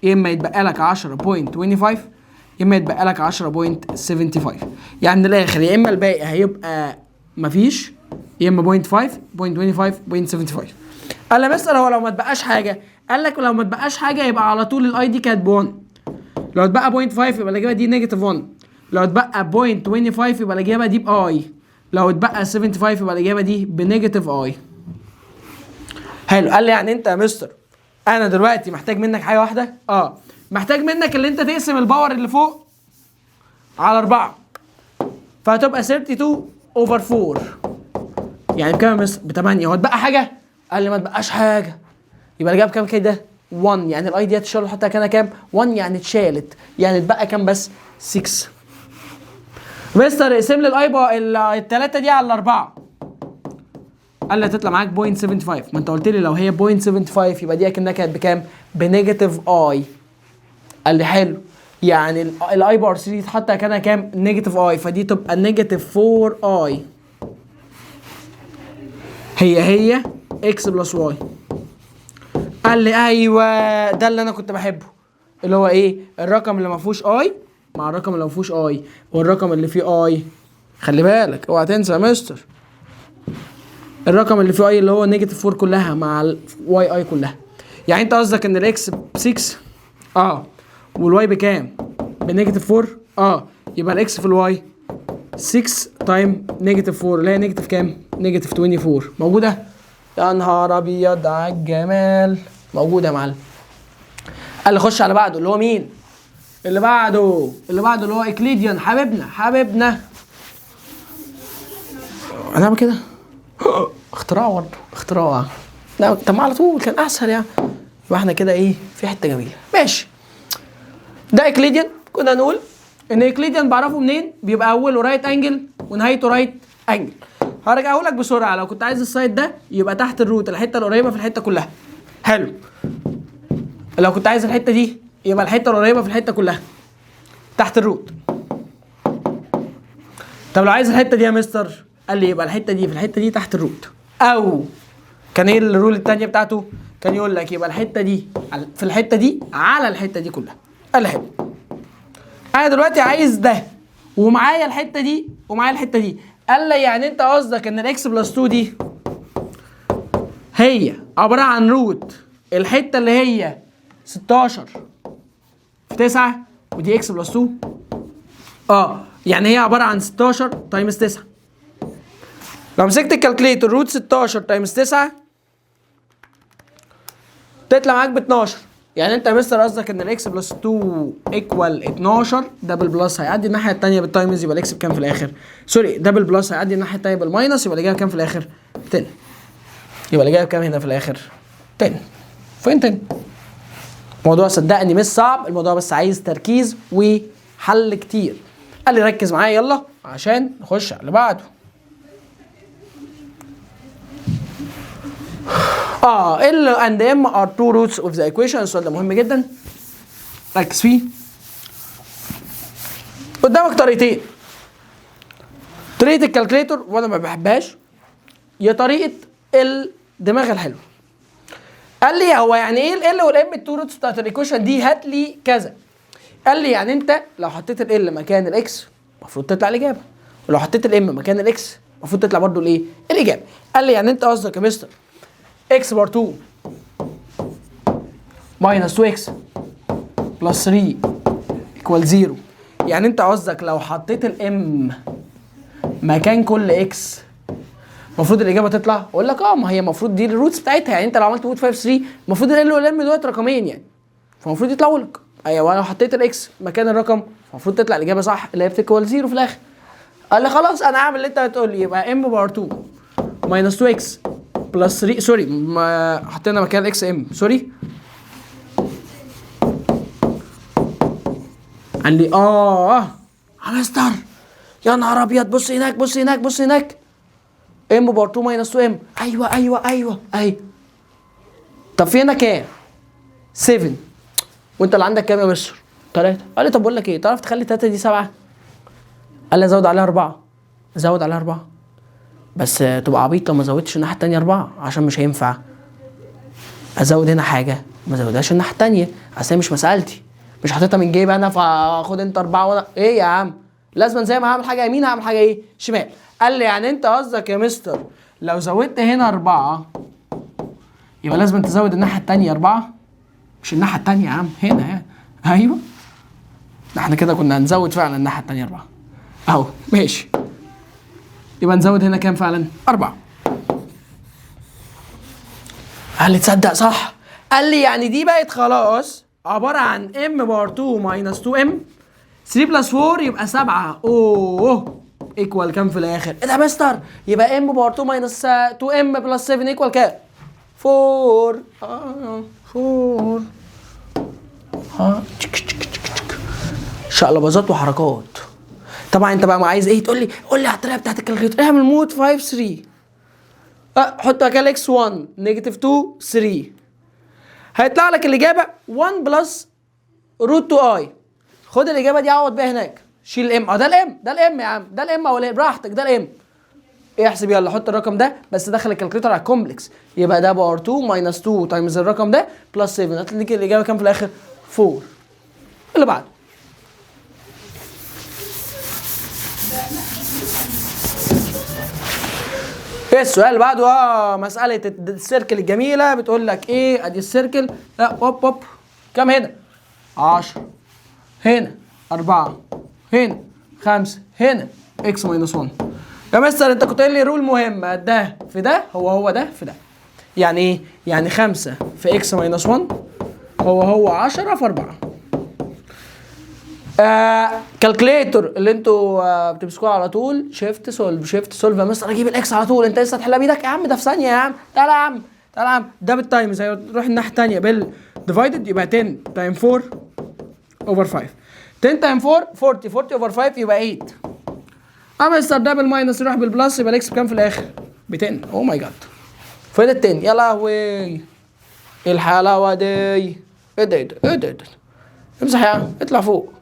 يا اما يتبقى لك 10.25، يا اما يتبقى لك 10.75. يعني من الاخر يا اما الباقي هيبقى مفيش، يا اما 0.5 0.25 0.75. قال لي مستر هو لو ما اتبقاش حاجه، قال لك لو ما اتبقاش حاجه يبقى على طول الاي دي كانت ب1. لو اتبقى 0.5 يبقى الاجابه دي نيجاتيف 1. لو اتبقى 0.25 يبقى الاجابه دي باي. لو اتبقى 75 يبقى الاجابه دي بنيجاتيف اي. حلو. قال لي يعني انت يا مستر انا دلوقتي محتاج منك حاجه واحده، محتاج منك اللي انت تقسم الباور اللي فوق على 4 فهتبقى 32 اوفر 4. يعني بكام يا مستر؟ ب 8. هو اتبقى حاجه؟ قال لي ما اتبقاش حاجه. يبقى الاجابه كام كده؟ 1. يعني الاي دي هتشال وحطها كده كام؟ 1 يعني اتشالت. يعني اتبقى كام بس؟ 6. مستر اقسم لي الاي الثلاثه دي على 4. قال لي هتطلع معاك 0.75. ما انت قلت لي لو هي 0.75 يبقى دي اكنها كانت بكام؟ بنيجاتيف اي. قال لي حلو، يعني الاي باور 3 تحط كده كام؟ نيجاتيف اي، فدي تبقى نيجاتيف 4 اي هي اكس بلس واي. قال لي ايوه ده اللي انا كنت بحبه، اللي هو ايه؟ الرقم اللي ما فيهوش اي مع الرقم اللي ما فيهوش اي، والرقم اللي فيه اي خلي بالك اوعى تنسى يا مستر، الرقم اللي فيه اي اللي هو نيجاتيف 4 كلها مع الواي اي كلها. يعني انت قصدك ان الاكس ب 6 والواي بكام؟ بنيجاتيف 4 يبقى الاكس في الواي 6 تايم نيجاتيف 4 اللي هي نيجاتيف كام؟ نيجاتيف 24 موجوده؟ يا نهار ابيض على الجمال، موجوده يا معلم. قال لي خش على بعده اللي هو مين؟ اللي بعده اللي هو اكليديان حبيبنا هنعمل كده اختراع برضه اختراع. لا طب ما على طول كان اسهل يعني. يبقى احنا كده ايه في حته جميله ماشي. ده اكليديان. كنا نقول ان اكليديان بعرفه منين؟ بيبقى اوله رايت انجل ونهايته رايت انجل. هرجعه لك بسرعه. لو كنت عايز السايد ده يبقى تحت الروت الحته القريبه في الحته كلها. حلو. لو كنت عايز الحته دي يبقى الحته القريبه في الحته كلها تحت الروت. طب لو عايز الحته دي يا مستر، قال لي يبقى الحته دي في الحته دي تحت الروت. او كان ايه الرول الثانيه بتاعته؟ كان يقول لك يبقى الحته دي في الحته دي على الحته دي كلها. قال لي حلو، انا دلوقتي عايز ده ومعايا الحته دي ومعايا الحته دي. قال لي يعني انت قصدك ان الاكس بلس 2 دي هي عباره عن روت الحته اللي هي 16 في 9 ودي اكس بلس 2. يعني هي عباره عن 16 تايمز 9. لو مسكت الكالكليتر روت 16 تايمز 9 تطلع معاك ب 12. يعني انت يا مستر قصدك ان الاكس بلس 2 ايكوال 12. ده بالبلس هيعدي الناحيه الثانيه بالتايمز، يبقى الاكس بكام في الاخر؟ سوري، ده بالبلس هيعدي الناحيه الثانيه بالماينس، يبقى الاجابه كام في الاخر؟ 10. يبقى الاجابه كام هنا في الاخر؟ 10. فين 10؟ الموضوع صدقني مش صعب، الموضوع بس عايز تركيز وحل كتير. قال لي ركز معايا يلا عشان نخش على اللي بعده. ال and m are two roots of the equation. السؤال ده مهم جدا، ركز فيه. قدامك طريقتين، طريقة الكالكليتر وانا ما بحبهاش، يا طريقة الدماغ الحلو. قال لي هو يعني ايه ال والام التو روتس بتاعت الايكويشن دي؟ هات لي كذا. قال لي يعني انت لو حطيت ال مكان الاكس المفروض تطلع الاجابه، ولو حطيت الام مكان الاكس المفروض تطلع برضو الايه؟ الاجابه. قال لي يعني انت قصدك يا مستر اكس بار 2 ماينس 2 اكس بلس 3 ايكوال 0. يعني انت قصدك لو حطيت الام مكان كل اكس المفروض الاجابه تطلع؟ اقول لك ما هي المفروض دي الروتس بتاعتها. يعني انت لو عملت روت 5 3 المفروض ال والام دلوقتي رقمين يعني، فالمفروض يطلعوا لك. ايوه لو حطيت الاكس مكان الرقم المفروض تطلع الاجابه صح اللي هي بتيكوال 0 في الاخر. قال لي خلاص انا هعمل اللي انت هتقول لي، يبقى ام بار 2 ماينس 2 اكس بلس 3 سوري ما حطينا مكان الاكس ام سوري. قال لي يا مستر يا نهار ابيض، بص هناك بص هناك بص هناك، ام بار 2 ماينس 2 ام. ايوه طب في هنا كام؟ 7. وانت اللي عندك كام يا مستر؟ 3. قال لي طب بقول لك ايه، تعرف تخلي 3 دي 7؟ قال لي ازود عليها 4. زود عليها 4 بس تبقى عبيط لو ما زودتش الناحيه الثانيه 4 عشان مش هينفع ازود هنا حاجه ما زودهاش الناحيه الثانيه، اصل هي مش مسالتي، مش حاططها من جيب انا فاخد انت 4 وانا ايه يا عم، لازم زي ما هعمل حاجه يمين هعمل حاجه ايه؟ شمال. قال لي يعني انت قصدك يا مستر لو زودت هنا 4 يبقى لازم تزود الناحيه الثانيه 4؟ مش الناحيه الثانيه يا عم، هنا يعني. ايوه احنا كده كنا هنزود فعلا الناحيه الثانيه 4 اهو ماشي. يبقى نزود هنا كام فعلا؟ 4. قال لي تصدق صح؟ قال لي يعني دي بقت خلاص عباره عن ام بار 2 ماينس 2 ام 3 بلس 4 يبقى 7. ايكوال كام في الاخر؟ ايه ده يا مستر؟ يبقى ام بار 2 ماينس 2 ام بلس 7 ايكوال كام؟ 4. 4 شقلباظات وحركات. طبعا انت بقى عايز ايه؟ تقول لي قول لي على الطريقه بتاعت الكالكوليتر. اعمل مود 5 3 حط مكان اكس 1 نيجاتيف 2 3 هيطلع لك الاجابه 1 بلس روت 2 اي. خد الاجابه دي عوض بيها هناك، شيل الام. ده الام، ده الام يا عم، ده الام او براحتك، ده الام. احسب يلا، حط الرقم ده بس دخل الكالكوليتر على الكومبلكس، يبقى ده بار 2 ماينس 2 تايمز الرقم ده بلس 7 هتلاقي لك الاجابه كام في الاخر؟ 4. اللي بعده ايه السؤال اللي بعده؟ مساله السيركل الجميله. بتقول لك ايه؟ ادي السيركل. لا هوب كام هنا؟ 10 هنا 4 هنا 5 هنا اكس ماينس 1. يا مستر انت كنت قايل لي رول مهمه، ده في ده هو ده في ده. يعني ايه؟ يعني 5 في اكس ماينس 1 هو 10 في 4. كالكليتر اللي انتوا بتمسكوها على طول، شيفت سولف يا مستر اجيب الاكس على طول. انت لسه هتحلها بايدك يا عم؟ ده في ثانيه يا عم. تعالى يا عم تعالى يا عم. ده بالتايمز هيروح الناحيه الثانيه بالديفايدد يبقى 10 تايم 4 اوفر 5. 10 تايم 4 40 اوفر 5 يبقى 8. اما مستر ده بالماينس يروح بالبلس يبقى الاكس بكام في الاخر؟ ب 10. او ماي جاد فين ال 10؟ يا لهوي ايه الحلاوه دي؟ ايه ده امسح يا عم اطلع فوق.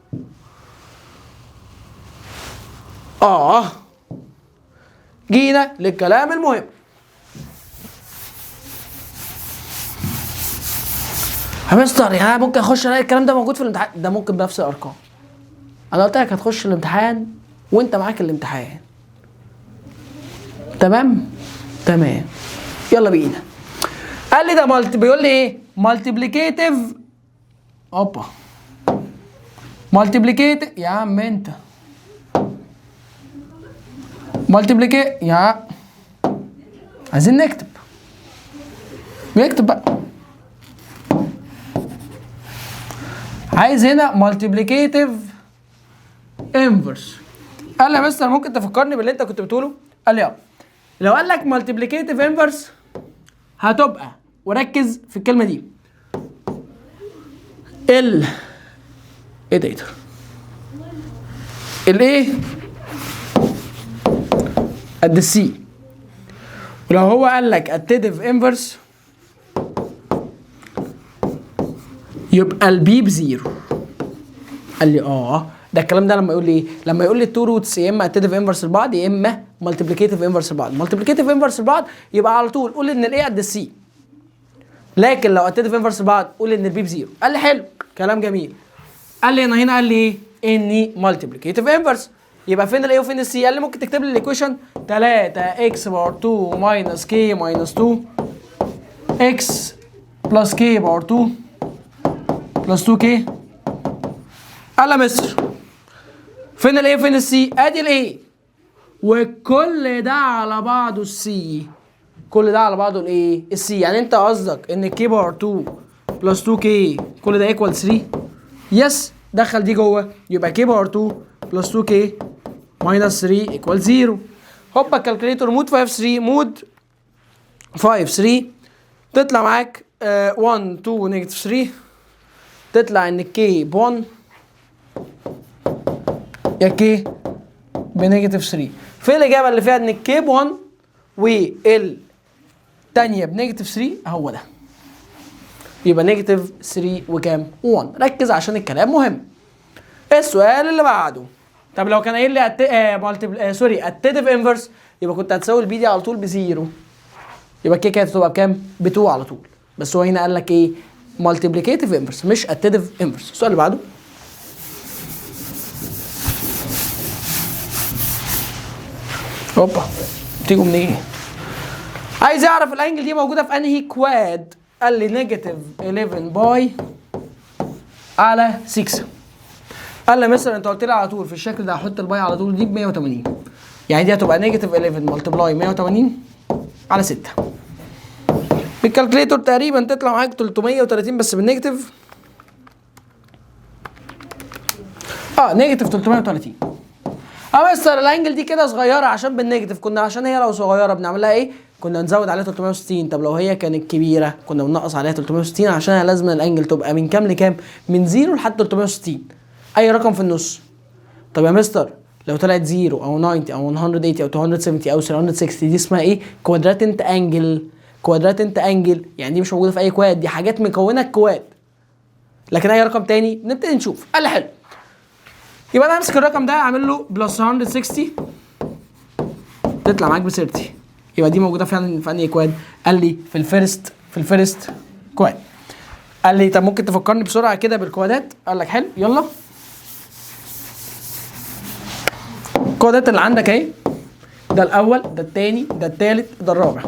جينا للكلام المهم. يا مستر يعني انا ممكن اخش الاقي الكلام ده موجود في الامتحان؟ ده ممكن بنفس الارقام. انا قلت لك هتخش الامتحان وانت معاك الامتحان. تمام؟ تمام. يلا بينا. قال لي ده بيقول لي ايه؟ مالتيبليكيتيف. اوبا. مالتيبليكيتيف يا عم انت. يا عايزين نكتب. بقى. عايز هنا مالتيبليكيتيف انفرس. قال لي يا مستر ممكن تفكرني باللي انت كنت بتقوله؟ قال لي اه. لو قال لك مالتيبليكيتيف انفرس هتبقى، وركز في الكلمه دي، ايه ده الايه قد السي. ولو هو قال لك اديتيف انفرس يبقى البي بزيرو. قال لي ده الكلام ده لما يقول لي ايه؟ لما يقول لي التو روتس يا اما اديتيف انفرس لبعض يا اما مالتيبليكيتيف انفرس لبعض. مالتيبليكيتيف انفرس لبعض يبقى على طول قول ان الايه قد السي. لكن لو اديتيف انفرس لبعض قول ان البي بزيرو. قال لي حلو، كلام جميل. قال لي هنا قال لي ايه؟ اني مالتيبليكيتيف انفرس. يبقى فين الايه وفين السي؟ قال لي ممكن تكتب لي الايكويشن 3 اكس باور 2 ماينس كي ماينس 2 اكس بلس كي باور 2 بلس 2 كي. قال يا مستر فين الايه وفين السي؟ ادي الايه وكل ده على بعضه السي. كل ده على بعضه الايه؟ السي. يعني انت قصدك ان كي باور 2 بلس 2 كي كل ده ايكوال 3؟ يس. دخل دي جوه يبقى كي باور 2 بلس 2 كي ماينس 3 ايكوال 0. هوبا الكالكوليتور مود 5 3 مود 5 3 تطلع معاك 1 2 نيجاتيف 3. تطلع ان الكي ب 1 يا كي بنيجاتيف 3. في الاجابه اللي فيها ان الكي ب 1 والثانيه بنيجاتيف 3 هو ده. يبقى نيجاتيف 3 وكام؟ 1. ركز عشان الكلام مهم. السؤال اللي بعده. طب لو كان قايل لي سوري اديتيف انفرس يبقى كنت هتساوي البي دي على طول بزيرو. يبقى الكي كانت هتبقى بكام؟ ب 2 على طول. بس هو هنا قال لك ايه؟ مالتيبليكيتيف انفرس مش اديتيف انفرس. السؤال اللي بعده. هوبا بتيجوا منين؟ إيه؟ عايز يعرف الانجل دي موجوده في انهي كواد. قال لي نيجاتيف 11 باي على 6. قال لي مثلا انت قلت لي على طول في الشكل ده هحط الباي على طول دي ب 180. يعني دي هتبقى نيجاتيف 11 ملتبلاي 180 على 6. بالكالكليتور تقريبا تطلع معاك 330 بس بالنيجاتيف. نيجاتيف 330. مستر الانجل دي كده صغيره عشان بالنيجاتيف. كنا عشان هي لو صغيره بنعملها ايه؟ كنا نزود عليها 360. طب لو هي كانت كبيره كنا بننقص عليها 360 عشان لازم الانجل تبقى من كام لكام؟ من 0 لحد 360. اي رقم في النص. طب يا مستر لو طلعت 0 او 90 او 180 او 270 او 360 دي اسمها ايه؟ كوادراتنت انجل. كوادراتنت انجل يعني دي مش موجوده في اي كواد، دي حاجات مكونه الكواد. لكن اي رقم تاني نبتدي نشوف. قال لي حلو. يبقى انا همسك الرقم ده اعمل له بلس 160 تطلع معاك ب 30. يبقى دي موجوده فعلا في انهي كواد؟ قال لي في الفيرست كواد. قال لي طب ممكن تفكرني بسرعه كده بالكوادات؟ قال لك حلو يلا. الكوادات اللي عندك اهي، ده الاول ده الثاني ده الثالث ده الرابع.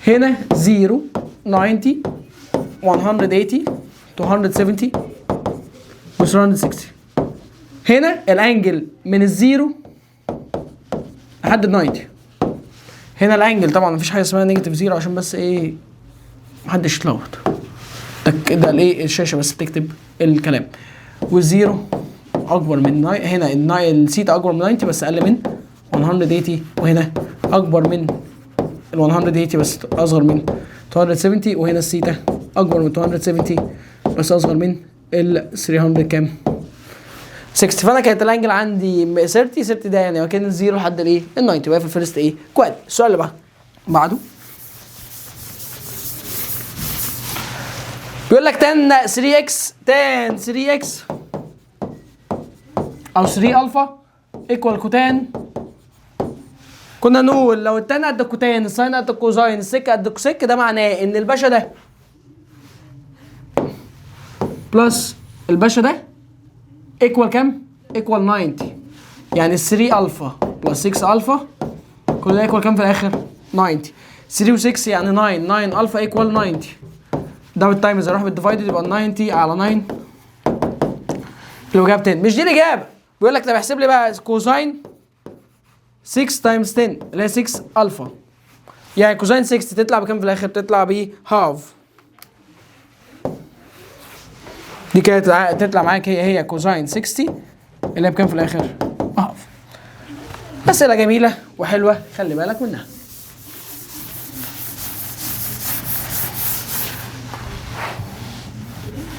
هنا 0 90 180 270 و 360. هنا الانجل من الزيرو لحد ال 90. هنا الانجل طبعا مفيش حاجه اسمها نيجاتيف زيرو عشان بس ايه محدش يتلخبط. ده الايه الشاشه بس بتكتب الكلام. والزيرو اكبر من هنا السيتا اكبر من 90 بس اقل من 180. وهنا اكبر من ال 180 بس اصغر من 270. وهنا السيتا اكبر من 270 بس اصغر من ال 300 كام؟ 60. فانا كانت الانجل عندي 30 ده يعني مكان الزيرو لحد الايه؟ ال 90. وهي في الفيرست ايه؟ كواد. السؤال اللي بعده بيقول لك tan 3x او 3 الفا ايكوال كوتان. كنا نقول لو التان قد الكوتان الساين قد الكوزاين السك قد الكوسيك ده معناه ان الباشا ده بلس الباشا ده ايكوال كام؟ ايكوال 90. يعني 3 الفا بلس 6 الفا كل ده ايكوال كام في الاخر؟ 90. 3 و6 يعني 9 الفا ايكوال 90. ده بالتايمز هيروح بالديفايدد يبقى 90 على 9 لو جاب 10. مش دي الاجابه، بيقول لك طب احسب لي بقى كوساين 6 تايمز 10 اللي هي 6 الفا. يعني كوساين 6 تطلع بكام في الاخر؟ تطلع ب هاف. دي كده تطلع معاك هي كوساين 60 اللي هي بكام في الاخر؟ هاف. اسئله جميله وحلوه خلي بالك منها.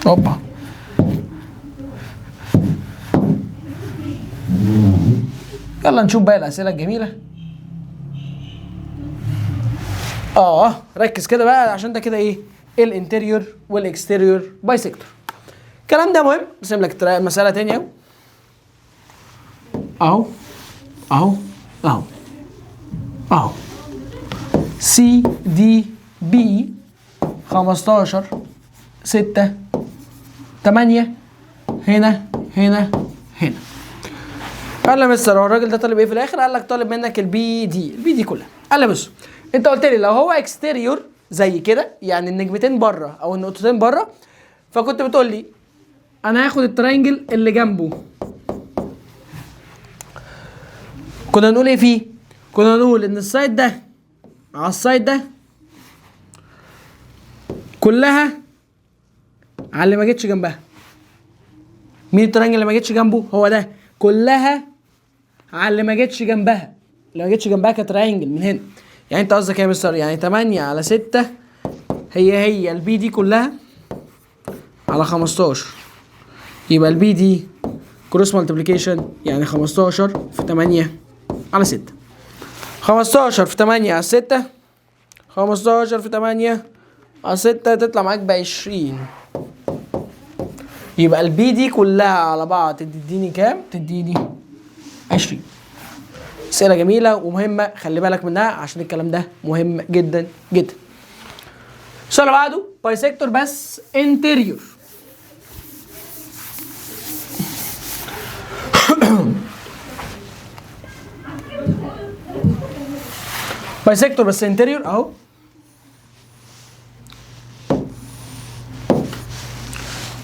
اوبا يلا نشوف بقى الاسئله الجميله. ركز كده بقى عشان ده كده ايه الانتيريور والاكستيريور بايسيكتور. الكلام ده مهم. ارسم لك مساله تانية اهو اهو اهو اهو سي دي بي 15 6 8 هنا هنا هنا. قال لي مستر هو الراجل ده طالب ايه في الاخر؟ قال لك طالب منك البي دي كلها. قال لي بص انت قلت لي لو هو اكستيريور زي كده يعني النجمتين بره او النقطتين بره، فكنت بتقول لي انا هاخد التراينجل اللي جنبه. كنا نقول ايه فيه؟ كنا نقول ان السايد ده على السايد ده كلها على اللي ما جتش جنبها. مين الترانجل اللي ما جتش جنبه؟ هو ده. كلها على اللي ما جتش جنبها. اللي ما جتش جنبها كترانجل من هنا. يعني انت قصدك ايه يا مستر؟ يعني 8 على 6 هي البي دي كلها على 15. يبقى البي دي كروس مالتيبليكيشن يعني 15 في 8 على 6. 15 في 8 على 6 15 في 8 على 6 تطلع معاك ب 20. يبقى البي دي كلها على بعض تديني كام؟ تديني 20. اسئله جميله ومهمه خلي بالك منها عشان الكلام ده مهم جدا جدا. السؤال اللي بعده بايسيكتور بس انتيريور. بايسيكتور بس انتيريور اهو.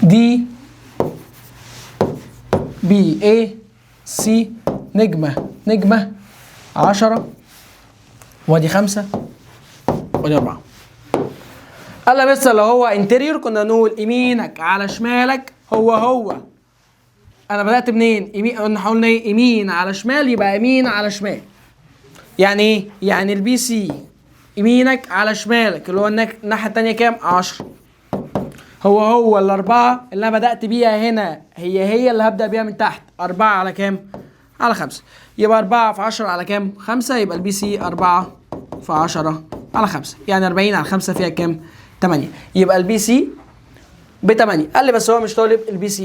دي بي اي سي نجمة 10 وادي 5 وادي 4. قال لي بس لو هو انتيريور كنا نقول يمينك على شمالك هو انا بدأت منين؟ يمين قلنا قلنا ايه؟ يمين على شمال يبقى يمين على شمال. يعني ايه؟ يعني البي سي يمينك على شمالك اللي هو الناحية التانية كام؟ 10. هو الأربعة اللي أنا بدأت بيها هنا هي اللي هبدأ بيها من تحت. 4 على كام؟ على 5. يبقى 4 في 10 على كام؟ 5. يبقى البي سي 4 في 10 على 5 يعني 40 على 5 فيها كام؟ 8. يبقى البي سي ب 8. قال لي بس هو مش طالب البي سي.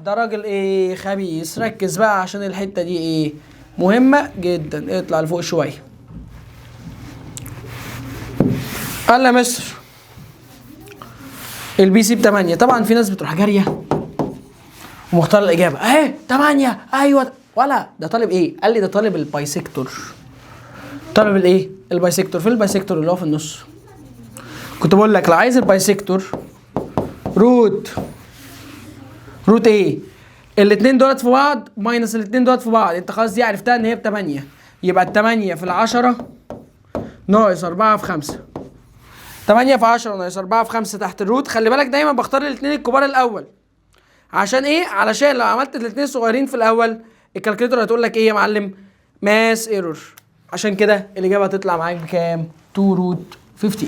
ده راجل ايه خبيث. ركز بقى عشان الحتة دي ايه مهمة جدا. اطلع لفوق شوية. قال لي يا مستر البي سي ب 8. طبعا في ناس بتروح جاريه ومختار الاجابه اهي 8. ايوه ولا ده طالب ايه؟ قال لي ده طالب البايسيكتور. طالب الايه؟ البايسيكتور. في البايسيكتور اللي هو في النص. كنت بقول لك لو عايز البايسيكتور روت ايه؟ الاثنين دولت في بعض ماينس الاثنين دولت في بعض. انت خلاص دي عرفتها ان هي ب 8. يبقى ال 8 في ال 10 ناقص 4 في 5. 8 في 10 ناقص 4 في 5 تحت الروت. خلي بالك دايما بختار الاثنين الكبار الاول. عشان ايه؟ علشان لو عملت الاثنين الصغيرين في الاول الكالكوليتر هتقول لك ايه يا معلم؟ ماس ايرور. عشان كده الاجابه هتطلع معاك بكام؟ 2 روت 15.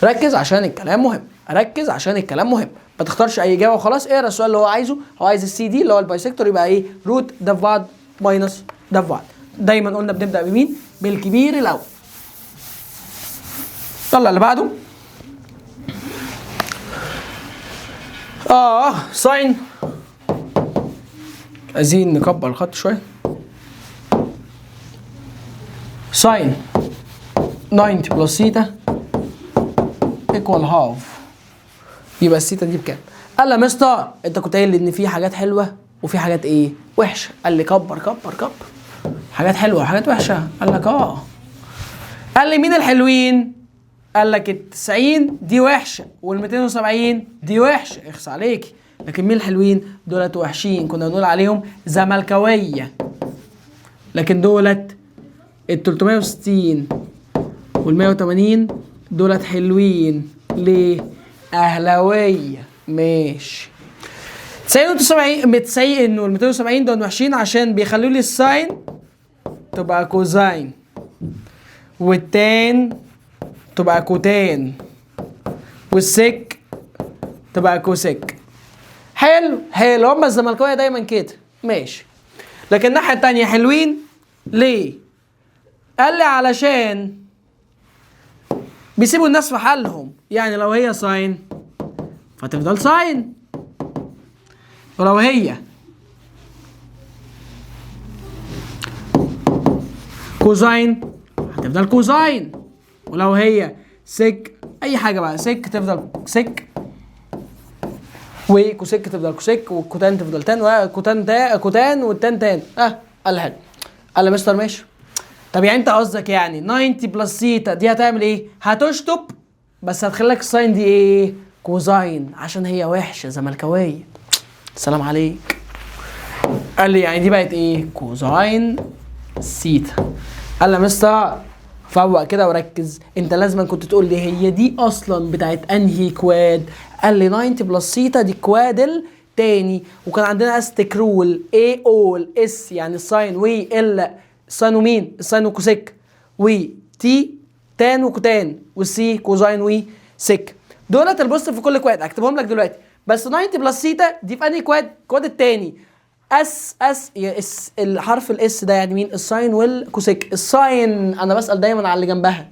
ركز عشان الكلام مهم. ركز عشان الكلام مهم. ما تختارش اي اجابه وخلاص. اقرا السؤال اللي هو عايزه. هو عايز السي دي اللي هو البايسيكتور يبقى ايه؟ روت ده في بعض ماينس ده في بعض. دايما قلنا بنبدا بمين؟ بالكبير الاول. يلا اللي بعده. ساين. عايزين نكبر الخط شويه. ساين 90 بلس سيتا ايكوال هاف. يبقى السيتا دي بكام؟ قال لي يا مستر انت كنت قايل لي ان في حاجات حلوه وفي حاجات ايه وحشه. قال لي كبر كبر كبر، حاجات حلوه وحاجات وحشه. قال لك اه. قال لي مين الحلوين؟ قال لك ال 90 دي وحشه وال 270 دي وحشه، اخس عليكي. لكن مين الحلوين؟ دولت وحشين، كنا بنقول عليهم زملكاويه. لكن دولت ال 360 وال 180 دولت حلوين. ليه؟ اهلاويه. ماشي. 90 وال 270 دول وحشين عشان بيخلوا لي الساين تبقى كوزاين والتان تبقى كوتان والسك تبقى كوسك. حلو حلو، هما الزملكاويه دايما كده. ماشي. لكن الناحيه التانيه حلوين ليه؟ قال لي علشان بيسيبوا الناس في حالهم. يعني لو هي ساين فتفضل ساين، ولو هي كوزاين هتفضل كوزاين، ولو هي سك اي حاجه بقى سك تفضل سك، وكوسك تفضل كوسك، والكوتان تفضل تان، وكوتان كوتان والتان تان. قال لي حلو. قال لي مستر ماشي. طب يعني انت قصدك يعني 90 بلس سيتا دي هتعمل ايه؟ هتشطب بس هتخليك الساين دي ايه؟ كوزاين عشان هي وحشه زملكاويه. السلام عليك. قال لي يعني دي بقت ايه؟ كوزاين سيتا. قال لي يا مستر فوق كده وركز، انت لازم كنت تقول لي هي دي اصلا بتاعت انهي كواد. قال لي 90 بلس سيتا دي كواد التاني، وكان عندنا استيك رول اي اول اس يعني الساين وي ال الساين ومين؟ الساين وكوسيك، وي تي تان وكوتان، والسي كوزاين وي سك. دولت البوست في كل كواد اكتبهم لك دلوقتي. بس 90 بلس سيتا دي في انهي كواد؟ كواد التاني. اس الحرف الاس ده يعني مين؟ الساين والكوسيك. الساين انا بسال دايما على اللي جنبها.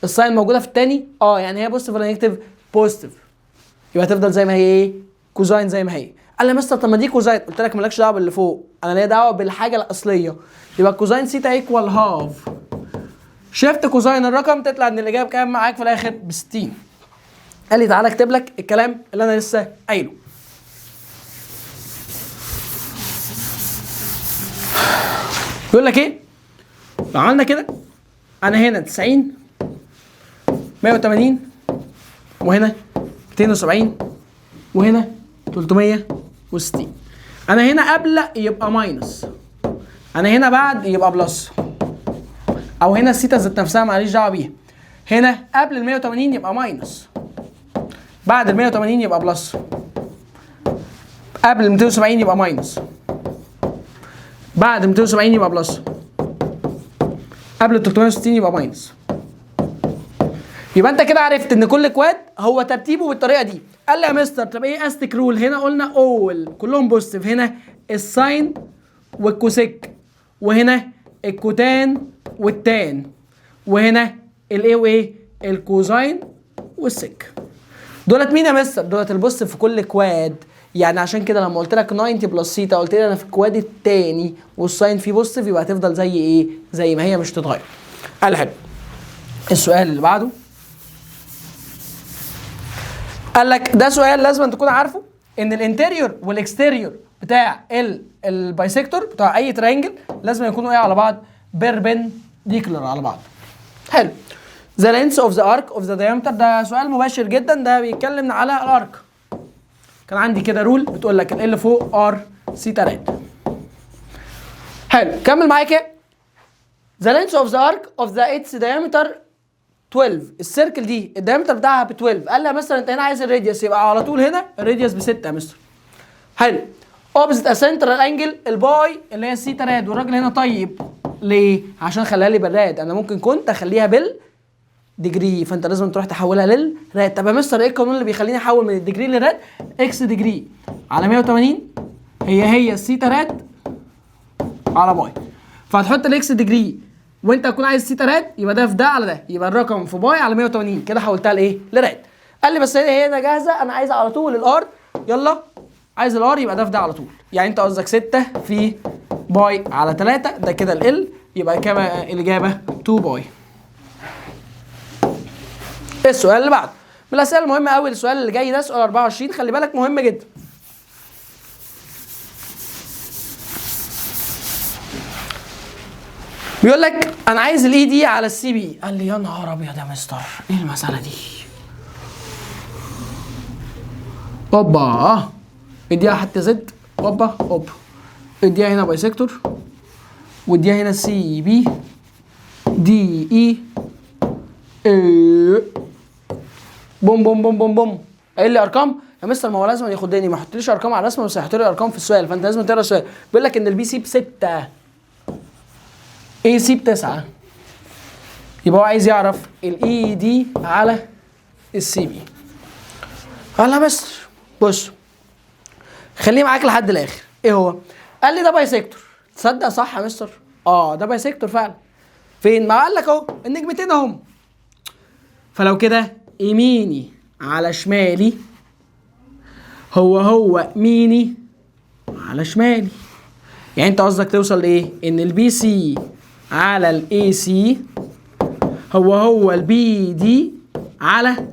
الساين موجوده في التاني؟ يعني هي بوزيتيف ولا نيجاتيف؟ بوزيتيف، يبقى هتفضل زي ما هي ايه؟ كوزاين زي ما هي. قال لي مستر طب ما دي كوزاين. قلت لك مالكش دعوه باللي فوق، انا ليا دعوه بالحاجه الاصليه. يبقى كوزاين سيتا ايكوال هاف شيفت كوزاين الرقم، تطلع ان الاجابه كام معاك في الاخر؟ ب 60. قال لي تعالى اكتب لك الكلام اللي انا لسه قايله. بيقول لك ايه؟ لو عملنا كده انا هنا 90 180 وهنا 270 وهنا 360. انا هنا قبل يبقى ماينس، انا هنا بعد يبقى بلس، او هنا السيتا ذات نفسها ماليش دعوه بيها. هنا قبل ال 180 يبقى ماينس، بعد ال 180 يبقى بلس، قبل ال 270 يبقى ماينس، بعد 270 يبقى بلس، قبل 360 يبقى ماينس. يبقى انت كده عرفت ان كل كواد هو ترتيبه بالطريقه دي. قال لي يا مستر طب ايه استيك رول؟ هنا قلنا اول كلهم بوزيتيف، هنا الساين والكوسيك، وهنا الكوتان والتان، وهنا الايه وايه؟ الكوزاين والسك. دولت مين يا مستر؟ دولت البوزيتيف في كل كواد. يعني عشان كده لما قلت لك 90 بلس سيتا قلت لي انا في الكواد الثاني والساين فيه بوزيتيف، يبقى هتفضل زي ايه؟ زي ما هي مش تتغير. قال حلو. السؤال اللي بعده قال لك ده سؤال لازم تكون عارفه، ان الانتيريور والاكستيريور بتاع البايسيكتور بتاع اي ترينجل لازم يكونوا ايه على بعض؟ بيربنديكولار على بعض. حلو. The length of the arc of the diameter ده سؤال مباشر جدا، ده بيتكلم على الارك. كان عندي كده رول بتقول لك ال فوق ار سيتا راد. حلو. كمل معايا كده. The length of the arc of the its diameter 12. السيركل دي الدايمتر بتاعها ب 12. قال لي مثلا انت هنا عايز الراديوس، يبقى على طول هنا الراديوس ب 6 يا مستر. حلو. اوبزيت اسنترال انجل الباي اللي هي السيتا راد، والراجل هنا طيب ليه؟ عشان خليها لي بالراد. انا ممكن كنت اخليها بالديجري، فانت لازم تروح تحولها للراد. طب يا مستر ايه القانون اللي بيخليني احول من الديجري للراد؟ اكس ديجري على 180 هي السيتا راد على باي. فهتحط الاكس ديجري وانت هتكون عايز سيتا راد، يبقى ده في ده على ده، يبقى الرقم في باي على 180 كده حولتها لايه؟ لراد. قال لي بس هي هنا جاهزه، انا عايز على طول الار. يلا عايز الار يبقى ده في ده على طول. يعني انت قصدك 6 في باي على 3 ده كده ال، يبقى كام الاجابه؟ 2 باي. السؤال اللي بعده من الاسئله المهمه قوي السؤال اللي جاي ده، سؤال 24 خلي بالك مهم جدا. بيقول لك انا عايز الاي دي على السي بي. قال لي يا نهار ابيض يا مستر ايه المساله دي؟ اوبا اديها حتى زد، اوبا اوبا اديها هنا بايسكتور، واديها هنا سي بي دي اي بوم بوم بوم بوم بوم. قايل لي ارقام يا مستر، ما هو لازم ياخدني، ما يحطليش ارقام على الرسمه بس هيحط لي ارقام في السؤال، فانت لازم تقرا السؤال. بيقول لك ان البي سي ب6 اي سي ب9، يبقى هو عايز يعرف الاي دي على السي بي. قال يا مستر بص خليه معاك لحد الاخر. ايه هو؟ قال لي ده بايسكتور. تصدق صح يا مستر؟ ده بايسكتور فعلا. فين؟ ما قال لك اهو النجمتين اهم. فلو كده يميني على شمالي هو ميني على شمالي. يعني انت قصدك توصل لايه؟ ان البي سي على الاي سي هو البي دي على،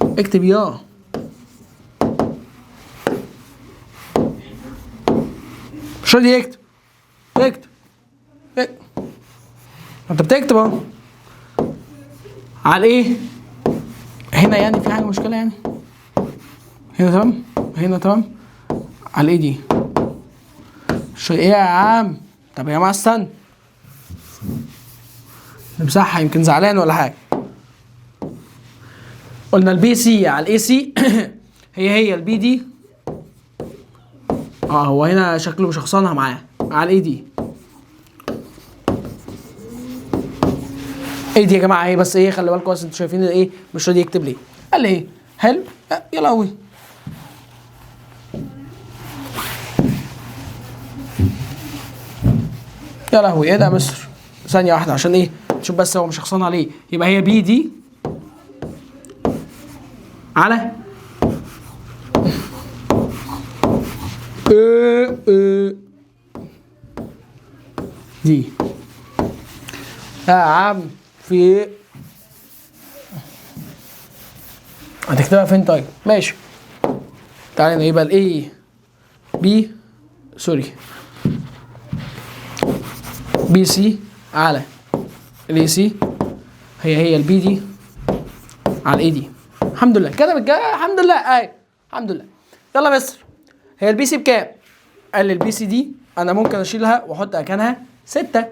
اكتب يا مش راضي يكتب. اكتب انت بتكتب اهو على ايه؟ هنا يعني في حاجه مشكله يعني؟ هنا تمام؟ هنا تمام؟ على ايه دي؟ ايه يا عم؟ طب يا جماعه استنى نمسحها يمكن زعلان ولا حاجه. قلنا البي سي على الاي سي هي البي دي. هو هنا شكله مشخصنها معاه على الاي دي. ايه دي يا جماعه؟ ايه بس ايه خلي بالكم بس انتوا شايفين ايه مش راضي يكتب ليه؟ قال لي ايه؟ حلو يا لهوي يا لهوي ايه ده يا مستر؟ ثانيه واحده عشان ايه شوف بس هو مشخصنها ليه. يبقى هي بي دي على دي. يا عم في ايه؟ هتكتبها فين طيب؟ ماشي تعالى يبقى الاي بي سوري بي سي على الاي سي هي البي دي على الاي دي. الحمد لله كده الحمد لله. الحمد لله. يلا يا مستر هي البي سي بكام؟ قال لي البي سي دي انا ممكن اشيلها واحط مكانها 6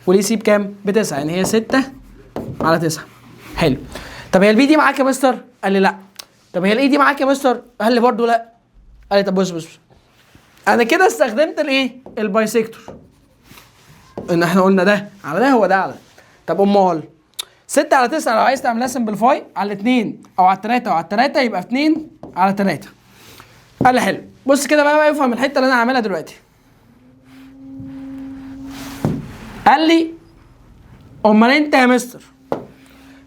والاي سي بكام؟ ب9 يعني هي 6 على 9. حلو. طب هي البي دي معاك يا مستر؟ قال لي لا. طب هي الاي دي معاك يا مستر؟ قال لي برضه لا. قال لي طب بص انا كده استخدمت الايه؟ البايسكتور. ان احنا قلنا ده على ده هو ده على ده. طب امال 6 على 9 لو عايز تعملها سمبلفاي على الاثنين او على الثلاثه او على الثلاثه يبقى 2 على 3. قال لي حلو. بص كده بقى افهم الحته اللي انا هعملها دلوقتي. قال لي امال انت يا مستر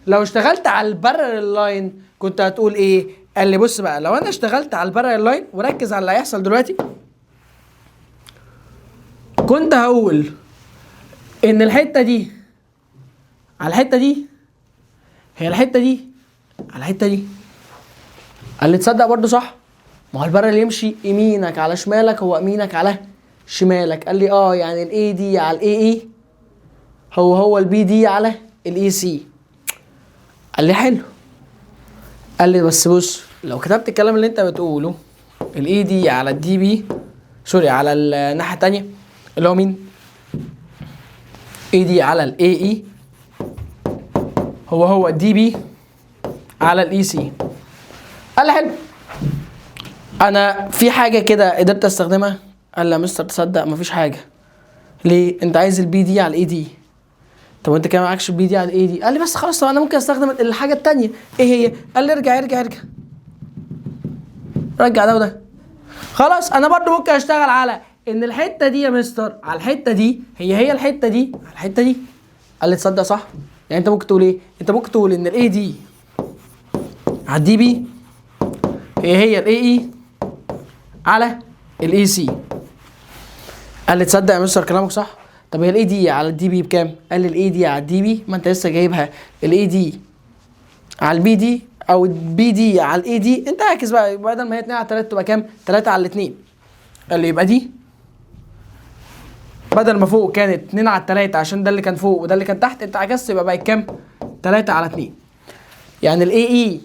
لو اشتغلت على البارلل لاين كنت هتقول ايه؟ قال لي بص بقى لو انا اشتغلت على البارلل لاين وركز على اللي هيحصل دلوقتي كنت هقول ان الحته دي على الحته دي هي الحته دي على الحته دي. قال لي تصدق برضه صح؟ ما هو البارلل يمشي يمينك على شمالك هو يمينك على شمالك. قال لي يعني الاي دي على الاي اي هو البي دي على الاي سي. قال لي حلو. قال لي بس بص لو كتبت الكلام اللي انت بتقوله الاي دي على الدي بي سوري على الناحيه الثانيه اللي هو مين؟ اي دي على الاي اي هو الدي بي على الاي سي. قال لي حلو. انا في حاجه كده قدرت استخدمها. قال لي يا مستر تصدق مفيش حاجه. ليه؟ انت عايز البي دي على الاي دي. طب انت كده معكش البي دي على الاي دي. قال لي بس خلاص طب انا ممكن استخدم الحاجه الثانيه. ايه هي؟ قال لي ارجع رجع ده وده. خلاص انا برضو ممكن اشتغل على ان الحته دي يا مستر على الحته دي هي الحته دي على الحته دي. قال لي تصدق صح؟ يعني انت ممكن تقول ايه؟ انت ممكن تقول ان الاي دي على الدي بي هي الاي اي على الاي سي. قال لي تصدق يا مستر كلامك صح؟ طب هي الاي دي على الدي بي بكام؟ قال لي الاي دي على الدي بي ما انت لسه جايبها الاي دي على البي دي او البي دي على الاي دي، انت اعكس بقى، بدل ما هي 2 على 3 تبقى كام؟ 3 على 2. اللي يبقى دي بدل ما فوق كانت 2 على 3 عشان ده اللي كان فوق وده اللي كان تحت، انت عكست يبقى بقت كام؟ 3 على 2. يعني الاي اي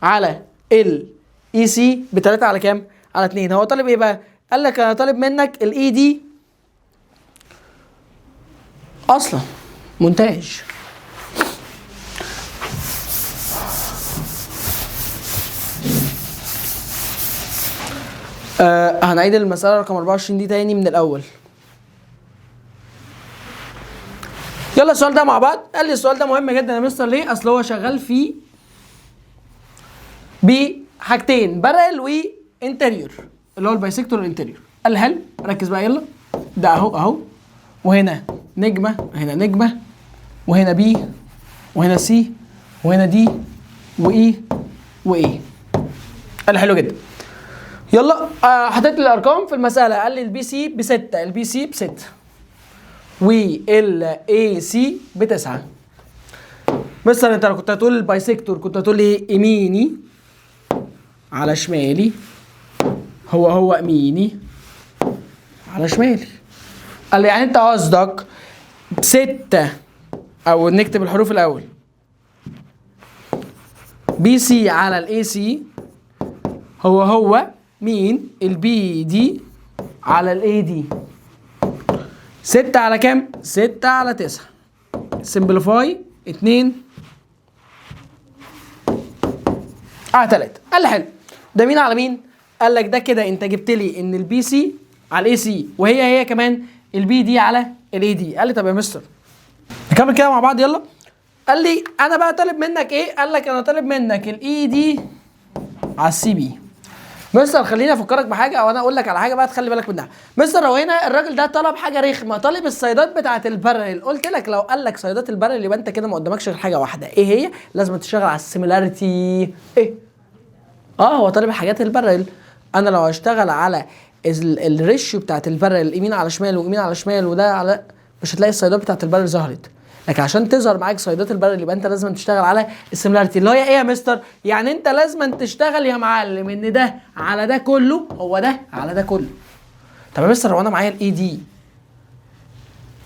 على الاي سي ب 3 على كام؟ على 2. هو طالب ايه بقى؟ قال لك انا طالب منك الاي دي اصلا مونتاج. هنعيد المسألة رقم 24 دي تاني من الأول. يلا السؤال ده مع بعض. قال لي السؤال ده مهم جدا يا مستر ليه؟ أصل هو شغال فيه بحاجتين، بارل وانتريور، اللي هو البايسكتور والانتريور. قال لي حلو، ركز بقى يلا. ده أهو وهنا نجمة، هنا نجمة، وهنا بي، وهنا سي، وهنا دي، وإي، وإي. قال لي حلو جدا. يلا حطيت لي الارقام في المساله. قال لي البي سي ب 6، البي سي ب 6، والاي سي ب 9. مثلا انت لو كنت هتقول البايسكتور كنت هتقول ايه؟ يميني على شمالي هو يميني على شمالي. قال لي يعني انت قصدك 6، او نكتب الحروف الاول، بي سي على الاي سي هو مين؟ البي دي على الاي دي. 6 على كام؟ 6 على 9. سمبليفاي 2 على 3. قال لي حلو، ده مين على مين؟ قال لك ده كده انت جبت لي ان البي سي على الاي سي وهي كمان البي دي على الاي دي. قال لي طب يا مستر نكمل كده مع بعض يلا. قال لي انا بقى طالب منك ايه؟ قال لك انا طالب منك الاي دي على السي بي. مستر خليني افكرك بحاجه، او انا اقول لك على حاجه بقى تخلي بالك منها. مستر لو هنا الراجل ده طلب حاجه رخمه، طالب الصيدات بتاعه البارل. قلت لك لو قال لك صيدات البارل يبقى انت كده ما قدامكش غير حاجه واحده، ايه هي؟ لازم تشتغل على السيميلاريتي. ايه؟ هو طالب حاجات البارل. انا لو هشتغل على الريشيو بتاعه البارل، يمين على شمال ويمين على شمال وده على، مش هتلاقي الصيدات بتاعه البارل ظهرت. لكن عشان تظهر معاك صيدات البارل يبقى انت لازم تشتغل على السيميلاريتي، اللي هي ايه يا مستر؟ يعني انت لازم تشتغل يا معلم ان ده على ده كله هو ده على ده كله. طب يا مستر هو انا معايا الاي دي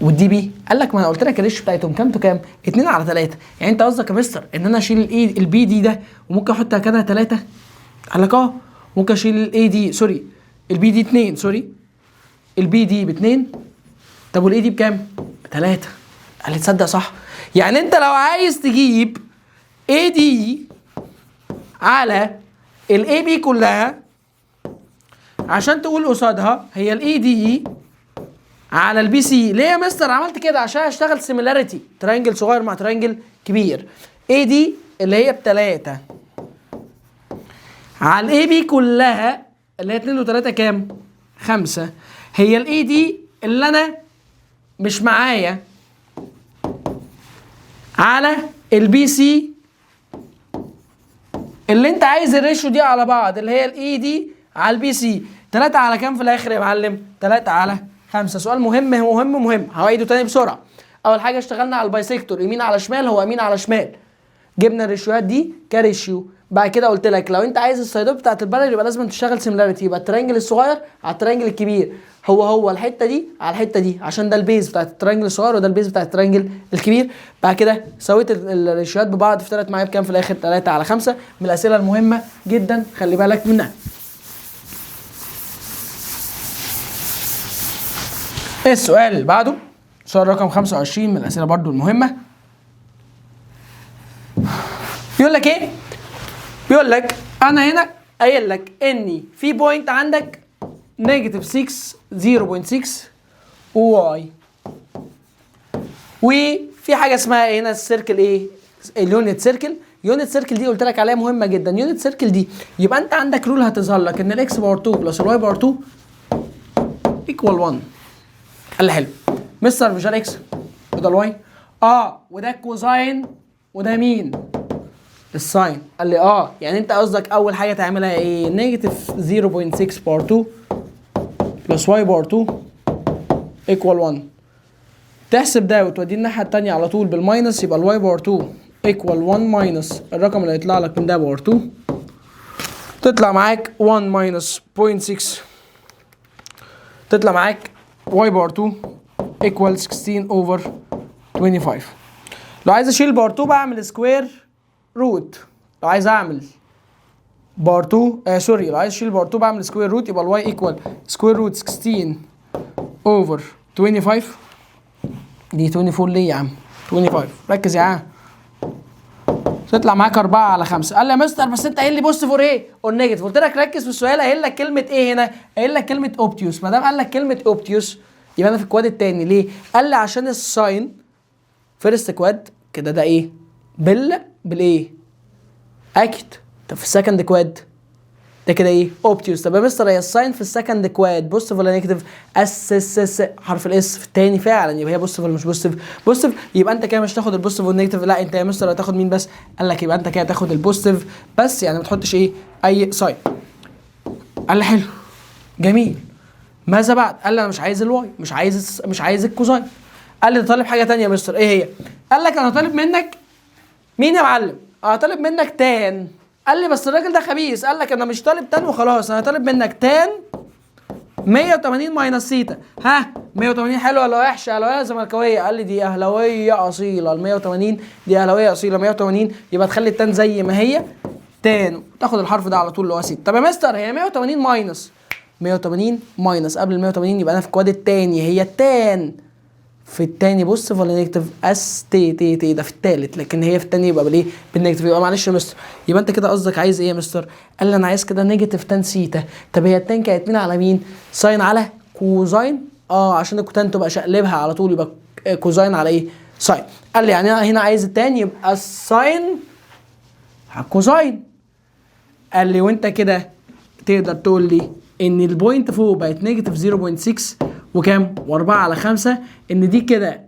والدي بي؟ قال لك ما انا قلت لك الريش بتاعتهم كام تو كام؟ 2 على 3. يعني انت قصدك يا مستر ان انا اشيل البي دي ده وممكن احط كده 3؟ قال لك ممكن اشيل الاي دي، سوري البي دي 2، سوري البي دي ب 2. طب والاي دي بكام؟ ب 3. قال لي تصدق صح. يعني انت لو عايز تجيب اي دي على الاي بي كلها عشان تقول قصادها هي الاي دي على البي سي. ليه يا مستر عملت كده؟ عشان اشتغل سيميلاريتي، ترينجل صغير مع ترينجل كبير. اي دي اللي هي ب3 على الاي بي كلها اللي هي 2 و3 كام؟ 5. هي الاي دي اللي انا مش معايا على البي سي اللي انت عايز الريشيو دي على بعض، اللي هي الاي دي على البي سي. 3 على كام في الاخر يا معلم؟ 3 على 5. سؤال مهم مهم مهم، هعيده تاني بسرعه. اول حاجه اشتغلنا على البايسكتور، يمين على شمال هو يمين على شمال، جبنا الريشيوهات دي كريشيو. بعد كده قلت لك لو انت عايز الصيدات بتاعت البارل يبقى لازم تشتغل سيميلاريتي، يبقى الترينجل الصغير على الترينجل الكبير هو الحته دي على الحته دي، عشان ده البيز بتاعت الترينجل الصغير وده البيز بتاعت الترينجل الكبير. بعد كده سويت الريشيوهات ببعض في 3 معايا بكام في الاخر؟ 3 على 5. من الاسئله المهمه جدا خلي بالك منها. السؤال اللي بعده سؤال رقم 25 من الاسئله برضو المهمه. بيقول لك ايه؟ بيقول لك انا هنا قايل لك اني في بوينت عندك نيجاتيف 6 0.6 وواي، وفي حاجه اسمها هنا السيركل ايه؟ اليونت سيركل. يونت سيركل دي قلت لك عليها مهمه جدا. يونت سيركل دي يبقى انت عندك رول هتظهر لك ان الاكس باور 2 بلس الواي باور 2 ايكوال 1. قال لي حلو مستر مش ده الاكس وده الواي؟ وده الكوزاين وده مين؟ الساين. قال لي يعني انت قصدك اول حاجه تعملها ايه؟ نيجاتيف 0.6 باور 2 بلس واي باور 2 ايكوال 1. تحسب ده وتوديه الناحيه الثانيه على طول بالماينس، يبقى الواي باور 2 ايكوال 1 ماينس الرقم اللي هيطلع لك من ده باور 2 تطلع معاك 1 ماينس 0.6 تطلع معاك واي باور 2 ايكوال 16 اوفر 25. لو عايز اشيل باور 2 بعمل سكوير روت. لو عايز اعمل باور 2 سوري لو عايز اشيل باور 2 بعمل سكوير روت يبقى الواي ايكوال سكوير روت 16 اوفر 25. دي 24 ليه يا عم؟ 25 ركز يا عم. تطلع معاك 4 على 5. قال لي يا مستر بس انت قايل لي بوزيتيف اور ايه؟ اور نيجاتيف. قلت لك ركز في السؤال. قايل لك كلمه ايه هنا؟ قايل لك كلمه اوبتيوس. ما دام قال لك كلمه اوبتيوس يبقى انا في الكواد الثاني. ليه؟ قال لي عشان الساين فيرست كواد كده ده ايه؟ بالايه؟ اكيد. طب في السكند كواد ده كده ايه؟ اوبتيوس. طب يا مستر هي الساين في السكند كواد بوزيتيف ولا نيجاتيف؟ اس حرف الاس في الثاني فعلا يبقى هي بوزيتيف ولا مش بوزيتيف؟ بوزيتيف. يبقى انت كده مش تاخد البوزيتيف والنيجاتيف. لا انت يا مستر هتاخد مين بس؟ قال لك يبقى انت كده تاخد البوزيتيف بس يعني ما تحطش ايه؟ اي ساين. قال لي حلو جميل. ماذا بعد؟ قال لي انا مش عايز الواي مش عايز الكوزاين. قال لي ده طالب حاجه ثانيه يا مستر. ايه هي؟ قال لك انا طالب منك مين يا معلم؟ انا طالب منك تان. قال لي بس الراجل ده خبيث. قال لك انا مش طالب تان وخلاص انا طالب منك تان 180 ماينس سيتا. ها 180 حلوه ولا وحشه؟ اهلاويه زملكاويه؟ قال لي دي اهلاويه اصيله. ال 180 دي اهلاويه اصيله. 180 يبقى تخلي التان زي ما هي تان تاخد الحرف ده على طول اللي هو سيتا. طب يا مستر هي 180 ماينس 180 ماينس قبل ال 180 يبقى انا في الكواد الثاني. هي التان في الثاني بوزيتيف ولا نيجاتيف؟ تي ده في الثالث لكن هي في الثاني يبقى بالايه؟ بالنيجاتيف. يبقى معلش يا مستر يبقى انت كده قصدك عايز ايه يا مستر؟ قال لي انا عايز كده نيجاتيف تان سيتا. طب هي التان كانت مين على مين؟ ساين على كوزاين. عشان الكوتان تبقى شقلبها على طول يبقى كوزاين على ايه؟ ساين. قال لي يعني انا هنا عايز التان يبقى الساين على الكوزاين. قال لي وانت كده تقدر تقول لي ان البوينت فوق بقت نيجاتيف 0.6 وكام؟ و4 على 5 ان دي كده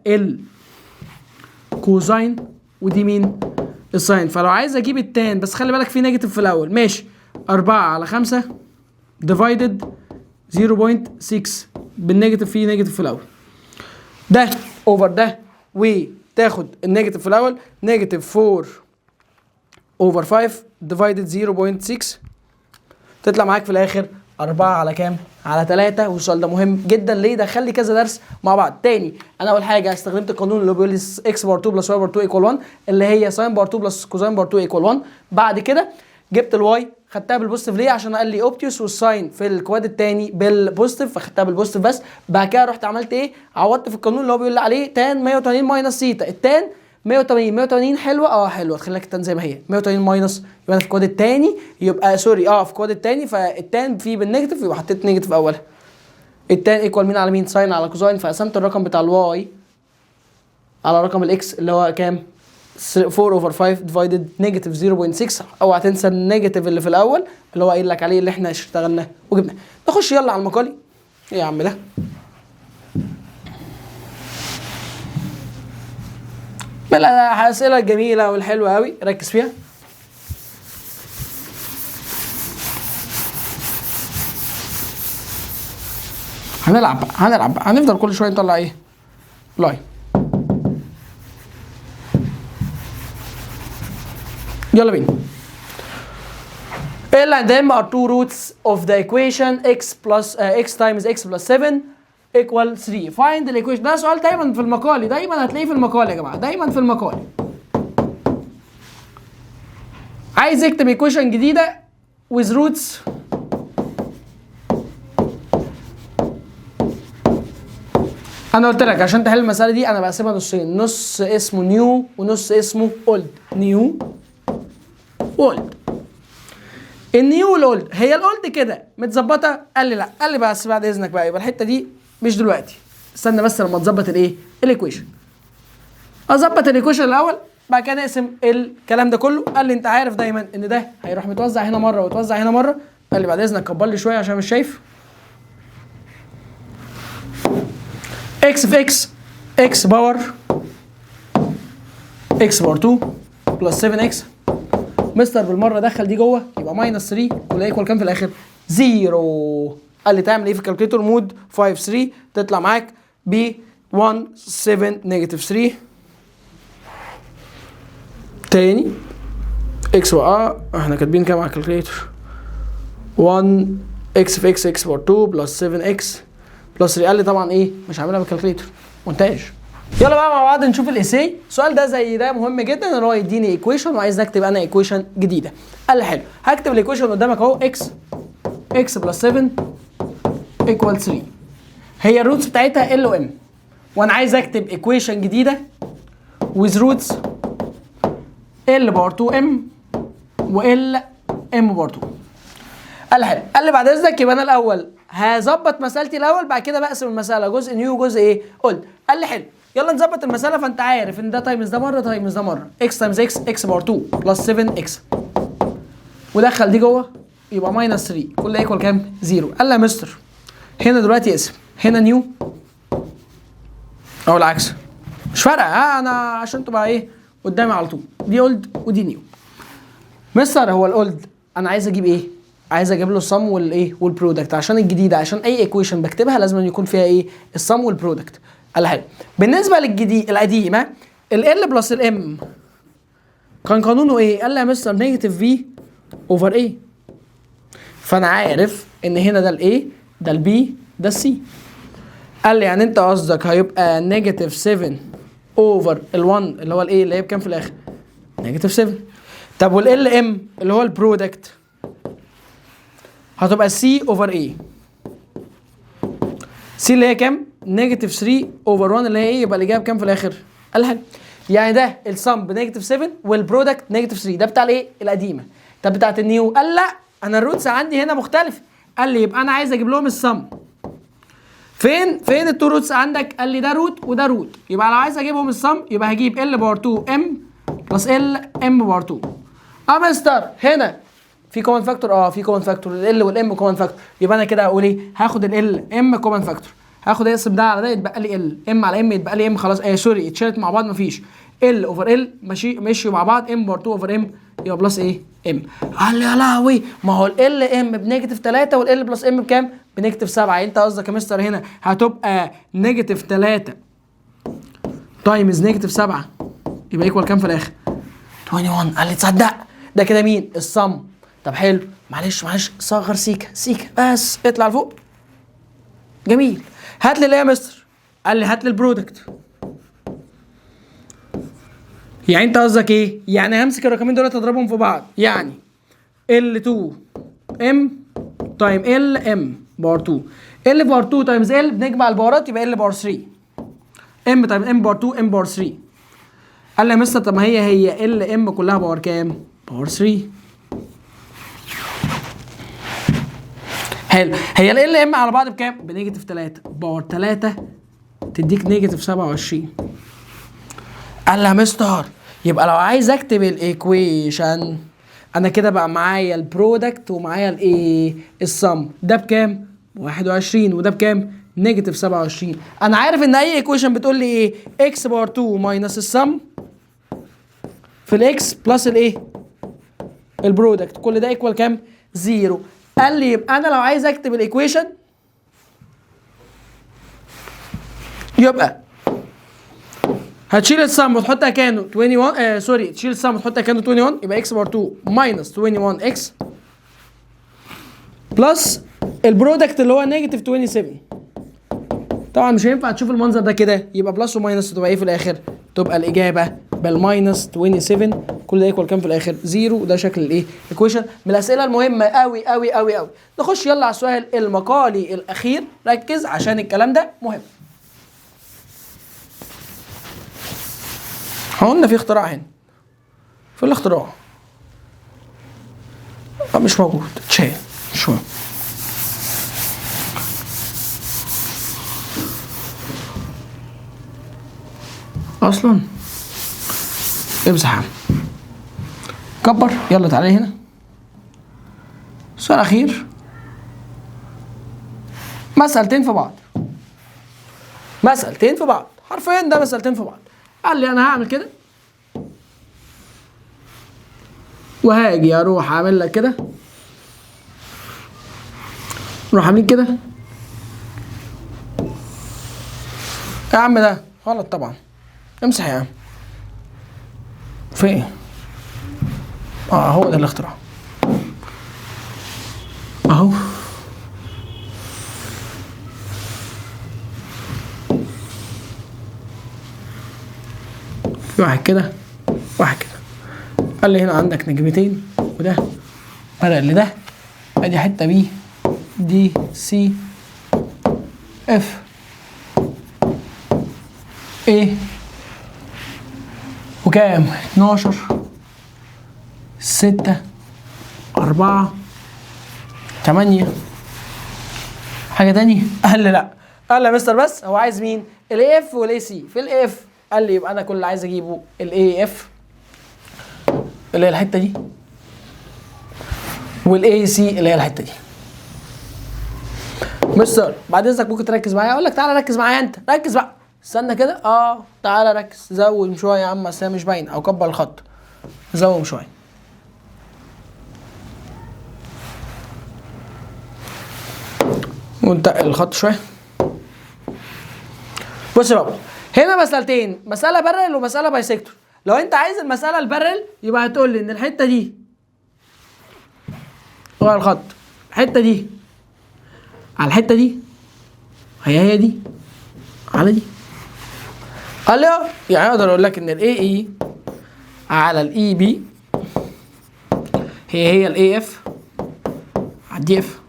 الكوزاين ودي مين؟ الساين. فلو عايز اجيب التان بس خلي بالك في نيجاتيف في الاول ماشي 4 على 5 ديفايدد 0.6 بالنيجاتيف في نيجاتيف في الاول ده اوفر ده وتاخد النيجاتيف في الاول نيجاتيف 4 اوفر 5 ديفايدد 0.6 تطلع معاك في الاخر 4 على كام؟ على 3. والسؤال ده مهم جدا ليه؟ دخل لي كذا درس مع بعض. تاني انا اول حاجه استخدمت القانون اللي بيقول لي اكس بار 2 بلس واي بار 2 ايكوال 1 اللي هي ساين بار 2 بلس كوزاين بار 2 ايكوال 1. بعد كده جبت الواي خدتها بالبوزيتيف. ليه؟ عشان قال لي اوبتيوس والساين في الكواد الثاني بالبوزيتيف فخدتها بالبوزيتيف بس. بعد كده رحت عملت ايه؟ عوضت في القانون اللي هو بيقول لي عليه تان 180 ماينس سيتا. التان 180 حلوه حلوه تخلي لك التان زي ما هي 180 ماينس يبقى انا في الكواد الثاني يبقى سوري في الكواد الثاني فالتان فيه بالنيجاتيف يبقى حطيت نيجاتيف اولها. التان ايكوال مين على مين؟ ساين على كوزاين. فقسمت الرقم بتاع الواي على رقم الاكس اللي هو كام؟ 4 اوفر 5 ديفايدد نيجاتيف 0.6. اوعى تنسى النيجاتيف اللي في الاول اللي هو قايل لك عليه اللي احنا اشتغلناه وجبناه. نخش يلا على المقالي. ايه يا عم ده؟ الاسئله الجميله والحلوه قوي ركز فيها. هنلعب هنفضل كل شويه نطلع ايه؟ لاين. يلا بينا. and them are two roots of the equation x plus x times x plus 7 equal 3. find the equation. ده سؤال دايما في المقالي. دايما هتلاقيه في المقالي يا جماعه. دايما في المقالي. عايز يكتب equation جديده with roots انا قلت لك عشان تحل المساله دي انا بقسمها نصين. نص اسمه نيو ونص اسمه اولد. نيو اولد. النيو والاولد. هي الاولد كده متظبطه؟ قال لي لا. قال لي بس بعد اذنك بقى يبقى الحته دي مش دلوقتي. استنى بس لما تظبط الايه؟ الايكويشن. اظبط الايكويشن الاول بعد كده نقسم الكلام ده كله. قال لي انت عارف دايما ان ده هيروح متوزع هنا مره ويتوزع هنا مره. قال لي بعد اذنك كبر لي شويه عشان مش شايف. اكس في اكس اكس باور اكس باور 2 بلس 7 اكس. مستر بالمره دخل دي جوه يبقى ماينس 3 ولا ايكوال كام في الاخر؟ 0. قال لي تعمل ايه في الكالكوليتور؟ مود 5 3 تطلع معاك ب 1 7 نيجاتيف 3 تاني اكس احنا كاتبين كام على الكالكوليتر؟ 1 اكس في اكس اكس بار 2 بلس 7 اكس بلس 3. قال لي طبعا ايه مش هعملها بالكالكوليتر، مونتاج. يلا بقى مع بعض نشوف الايساي. السؤال ده زي ده مهم جدا، ان هو يديني ايكويشن وعايز اكتب انا ايكويشن جديده. قال لي حلو، هكتب الايكويشن قدامك اهو، اكس بلس 7 ايكوال 3. هي الروتس بتاعتها ال وام، وانا عايز اكتب ايكويشن جديده with roots ال باور 2 ام وال ام باور 2. قال حلو، قال لي بعد اذنك يبقى انا الاول هظبط مسالتي الاول، بعد كده بقسم المساله جزء نيو وجزء ايه اولد. قال لي حلو يلا نظبط المساله. فانت عارف ان ده تايمز ده مره تايمز ده مره، اكس تايمز اكس اكس باور 2 بلس 7 اكس، ودخل دي جوه يبقى ماينس 3. كل ده ايكوال كام؟ 0. قال لي يا مستر هنا دلوقتي اسم، هنا نيو او العكس مش فارقه، انا عشان تبقى ايه قدامي على طول، دي اولد ودي نيو. مستر هو الاولد انا عايز اجيب ايه؟ عايز اجيب له الصم والايه والبرودكت، عشان الجديده عشان اي ايكويشن بكتبها لازم يكون فيها ايه؟ الصم والبرودكت. قال حلو، بالنسبه للجديد القديمه ال بلس الام كان قانونه ايه؟ قال لي يا مستر نيجاتيف في اوفر ايه. فانا عارف ان هنا ده الايه ده البي ده السي. قال لي يعني انت قصدك هيبقى نيجاتيف 7 اوفر ال1 اللي هو الايه اللي هي بكام في الاخر؟ نيجاتيف 7. طب والال ام اللي هو البرودكت هتبقى سي اوفر ايه. سي اللي هي كام؟ نيجاتيف 3 اوفر 1 اللي هي ايه، يبقى الاجابه كام في الاخر؟ قال حلو، يعني ده السم بنيجاتيف 7 والبرودكت نيجاتيف 3. ده بتاع الايه؟ القديمه. طب بتاعت النيو قال لا انا الروتس عندي هنا مختلف. قال لي يبقى انا عايز اجيب لهم السم. فين التو روتس عندك؟ قال لي ده روت وده روت، يبقى لو عايز اجيبهم السم يبقى هجيب ال باور 2 ام بلس ال ام باور 2. مستر هنا في كومن فاكتور، في كومن فاكتور، ال والام كومن فاكتور، يبقى انا كده هقول ايه؟ هاخد ال ام كومن فاكتور، هاخد اقسم ده على ده يتبقى لي ال ام على ام يتبقى لي ام. خلاص سوري اتشالت مع بعض مفيش ال اوفر ال مشيوا مع بعض، ام باور 2 اوفر ام يبقى بلس ايه؟ ام. قال لي يا لهوي ما هو ال ام بنيجاتيف 3 والال بلس ام بكام؟ بنيجاتيف 7. انت قصدك يا مستر هنا هتبقى نيجاتيف 3 تايمز نيجاتيف 7 يبقى ايكوال كام في الاخر؟ 21. قال لي تصدق ده كده مين؟ الصم. طب حلو، معلش صغر سيكه بس اطلع لفوق. جميل، هات لي ايه يا مستر؟ قال لي هات لي البرودكت. يعني انت قصدك ايه؟ يعني همسك الرقمين دول اضربهم في بعض، يعني L2 M تايم L M باور 2. L باور 2 تايمز L بنجمع الباورات يبقى L باور 3. M تايمز M باور 2 M باور 3. قال لي يا مستر طب ما هي L M كلها باور كام؟ باور 3. حلو، هي ال ام على بعض بكام؟ بنيجاتيف 3 باور 3 تديك نيجاتيف 27. قال لي يا مستر يبقى لو عايز اكتب الايكويشن انا كده بقى معايا البرودكت ومعايا الايه؟ السم. ده بكام؟ 21 وده بكام؟ نيجاتيف 27. انا عارف ان اي ايكويشن بتقول لي ايه؟ اكس باور 2 ماينس السم في الاكس بلس الايه؟ البرودكت. كل ده ايكوال كام؟ 0. قال لي يبقى انا لو عايز اكتب الايكويشن يبقى هتشيل السم وتحط مكانه 21 تشيل السم وتحط مكانه 21 يبقى اكس باور 2 ماينس 21 اكس بلس البرودكت اللي هو نيجاتيف 27. طبعا مش هينفع تشوف المنظر ده كده، يبقى بلس وماينس تبقى ايه في الاخر؟ تبقى الاجابه بالماينس 27. كل ده ايكوال كام في الاخر؟ 0. وده شكل الايه؟ ايكويشن من الاسئله المهمه قوي قوي قوي قوي. نخش يلا على السؤال المقالي الاخير، ركز عشان الكلام ده مهم. قلنا في اختراع هنا، في الاختراع مش موجود، اتشال مش مهم. اصلا امسح يا عم، كبر. يلا تعالى هنا، السؤال الاخير مسألتين في بعض، مسألتين في بعض حرفيا، ده مسألتين في بعض. قال لي انا هعمل كده وهاجي اروح اعمل لك كده، نروح عاملين كده. يا عم ده غلط طبعا، امسح يا عم. في ايه؟ هو ده الاختراع اهو. في واحد كده واحد كده، قال لي هنا عندك نجمتين وده parallel لده، ادي حته بي دي سي اف ايه وكام 12 6 4 8. حاجه تاني؟ قال لي لا. قال لي يا مستر بس هو عايز مين؟ الاي اف والاي سي. في الاي اف قال لي يبقى انا كل اللي عايز اجيبه الاي اف اللي هي الحته دي، والاي سي اللي هي الحته دي. مستر بعد اذنك ممكن تركز معايا؟ اقول لك تعالى ركز معايا انت، ركز بقى، استنى كده. تعالى ركز، زود شويه يا عم، اصل مش باين، او كبر الخط، زود شويه. ونتقل الخط شويه. بص بقى، هنا مسألتين، مسألة بارل ومسألة بايسكتور. لو انت عايز المسألة البارل يبقى هتقول لي ان الحتة دي غير الخط، الحتة دي على الحتة دي هي دي على دي. قال لي يعني اقدر اقول لك ان الاي اي على الاي بي هي الاي اف على الدي اف.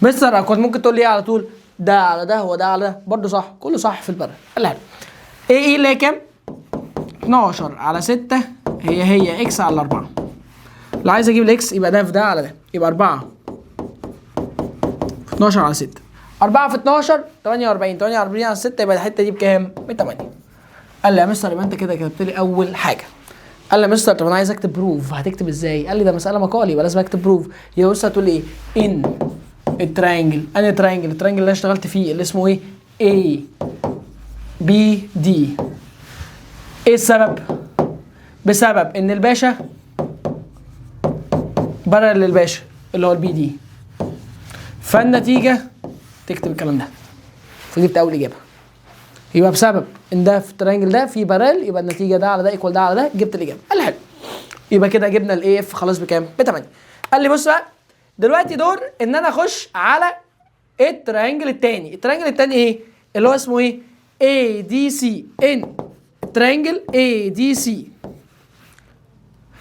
مستر كنت ممكن تقول لي ايه على طول؟ ده على ده وده على ده، برضه صح، كله صح في البارل. قال لي ايه اللي هي كام؟ 12 على 6 هي اكس على 4. لو عايز اجيب الاكس يبقى ده في ده على ده، يبقى 4 في 12 على 6، 4 في 12 48، 48 على 6 يبقى الحته دي بكام؟ ب 8. قال لي يا مستر يبقى انت كده كتبت لي اول حاجه. قال لي يا مستر طب انا عايز اكتب بروف، هتكتب ازاي؟ قال لي ده مساله مقالي يبقى لازم اكتب بروف. يا بص هتقول لي ايه؟ ان الترينجل، انا ترينجل، الترينجل اللي انا اشتغلت فيه اللي اسمه ايه؟ A B D. ايه السبب؟ بسبب ان الباشا برر للباشا اللي هو البي دي، فالنتيجه تكتب الكلام ده. فجبت اول اجابه، يبقى بسبب ان ده في الترينجل ده في بارل، يبقى النتيجه ده على ده ايكوال ده على ده، جبت الاجابه. قال لي حلو، يبقى كده جبنا الاي اف خلاص بكام؟ ب 8. قال لي بص بقى دلوقتي دور ان انا اخش على الترينجل الثاني. الترينجل الثاني ايه؟ اللي هو اسمه ايه؟ اي دي سي، ان ترينجل اي دي سي.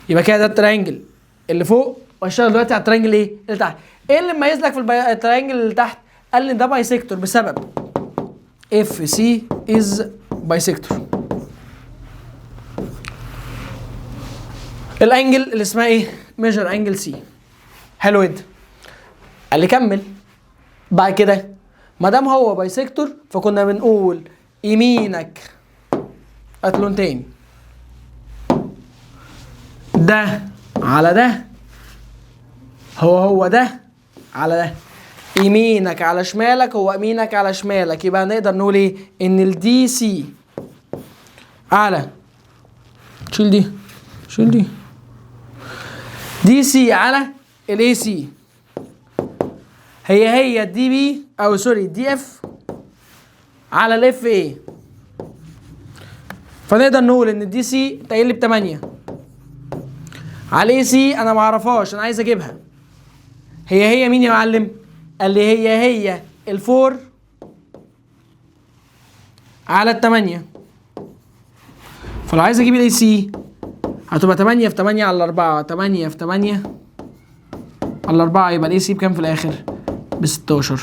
يبقى كده ده الترينجل اللي فوق، واشتغل دلوقتي على الترينجل ايه؟ اللي تحت. ايه اللي مميز لك في الترينجل اللي تحت؟ قال لي ده بايسكتور بسبب اف سي از بايسكتور. الانجل اللي اسمها ايه؟ ميجر انجل سي. حلو جدا. قال لي كمل بعد كده، ما دام هو بايسكتور فكنا بنقول يمينك هات لون تاني، ده على ده هو ده على ده، يمينك على شمالك هو يمينك على شمالك. يبقى نقدر نقول ايه؟ ان الدي سي على، شيل دي شيل دي، دي سي على الاي سي هي الدي بي، او سوري دي اف على الاف اي. فنقدر نقول ان الدي سي تقل لي ب 8 على الاي سي انا ما اعرفهاش، انا عايز اجيبها. هي مين يا معلم؟ قال لي هي الفور على ال8. فلو عايز اجيب الاي سي هتبقى 8 في 8 على 4، 8 في 8 على 4، يبقى الاي سي بكام في الاخر؟ ب 16.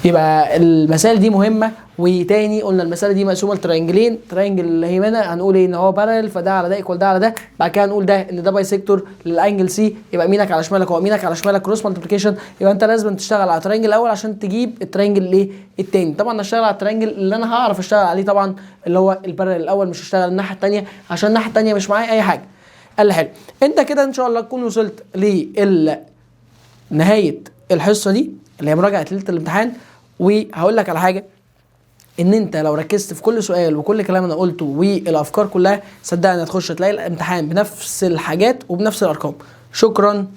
يبقى المسائل دي مهمه. وتاني قلنا المساله دي مقسومه لترينجلين، ترينجل اللي هيمنا هنقول ايه؟ ان هو بارل، فده على ده ايكوال ده على ده. بعد كده هنقول ده ان ده باي سيكتور للانجل سي، يبقى يمينك على شمالك هو يمينك على شمالك كروس مالتيبليكيشن. يبقى انت لازم تشتغل على الترينجل الاول عشان تجيب الترينجل الايه؟ التاني. طبعا هشتغل على الترينجل اللي انا هعرف اشتغل عليه طبعا اللي هو البارل الاول، مش هشتغل الناحيه الثانيه عشان الناحيه الثانيه مش معايا اي حاجه. قال لي حلو، انت كده ان شاء الله تكون وصلت لنهايه الحصه دي اللي هي مراجعه ليله الامتحان. وهقول لك على حاجه، ان انت لو ركزت في كل سؤال وكل كلام انا قلته والافكار كلها، صدقني هتخش تلاقي الامتحان بنفس الحاجات وبنفس الارقام. شكرا.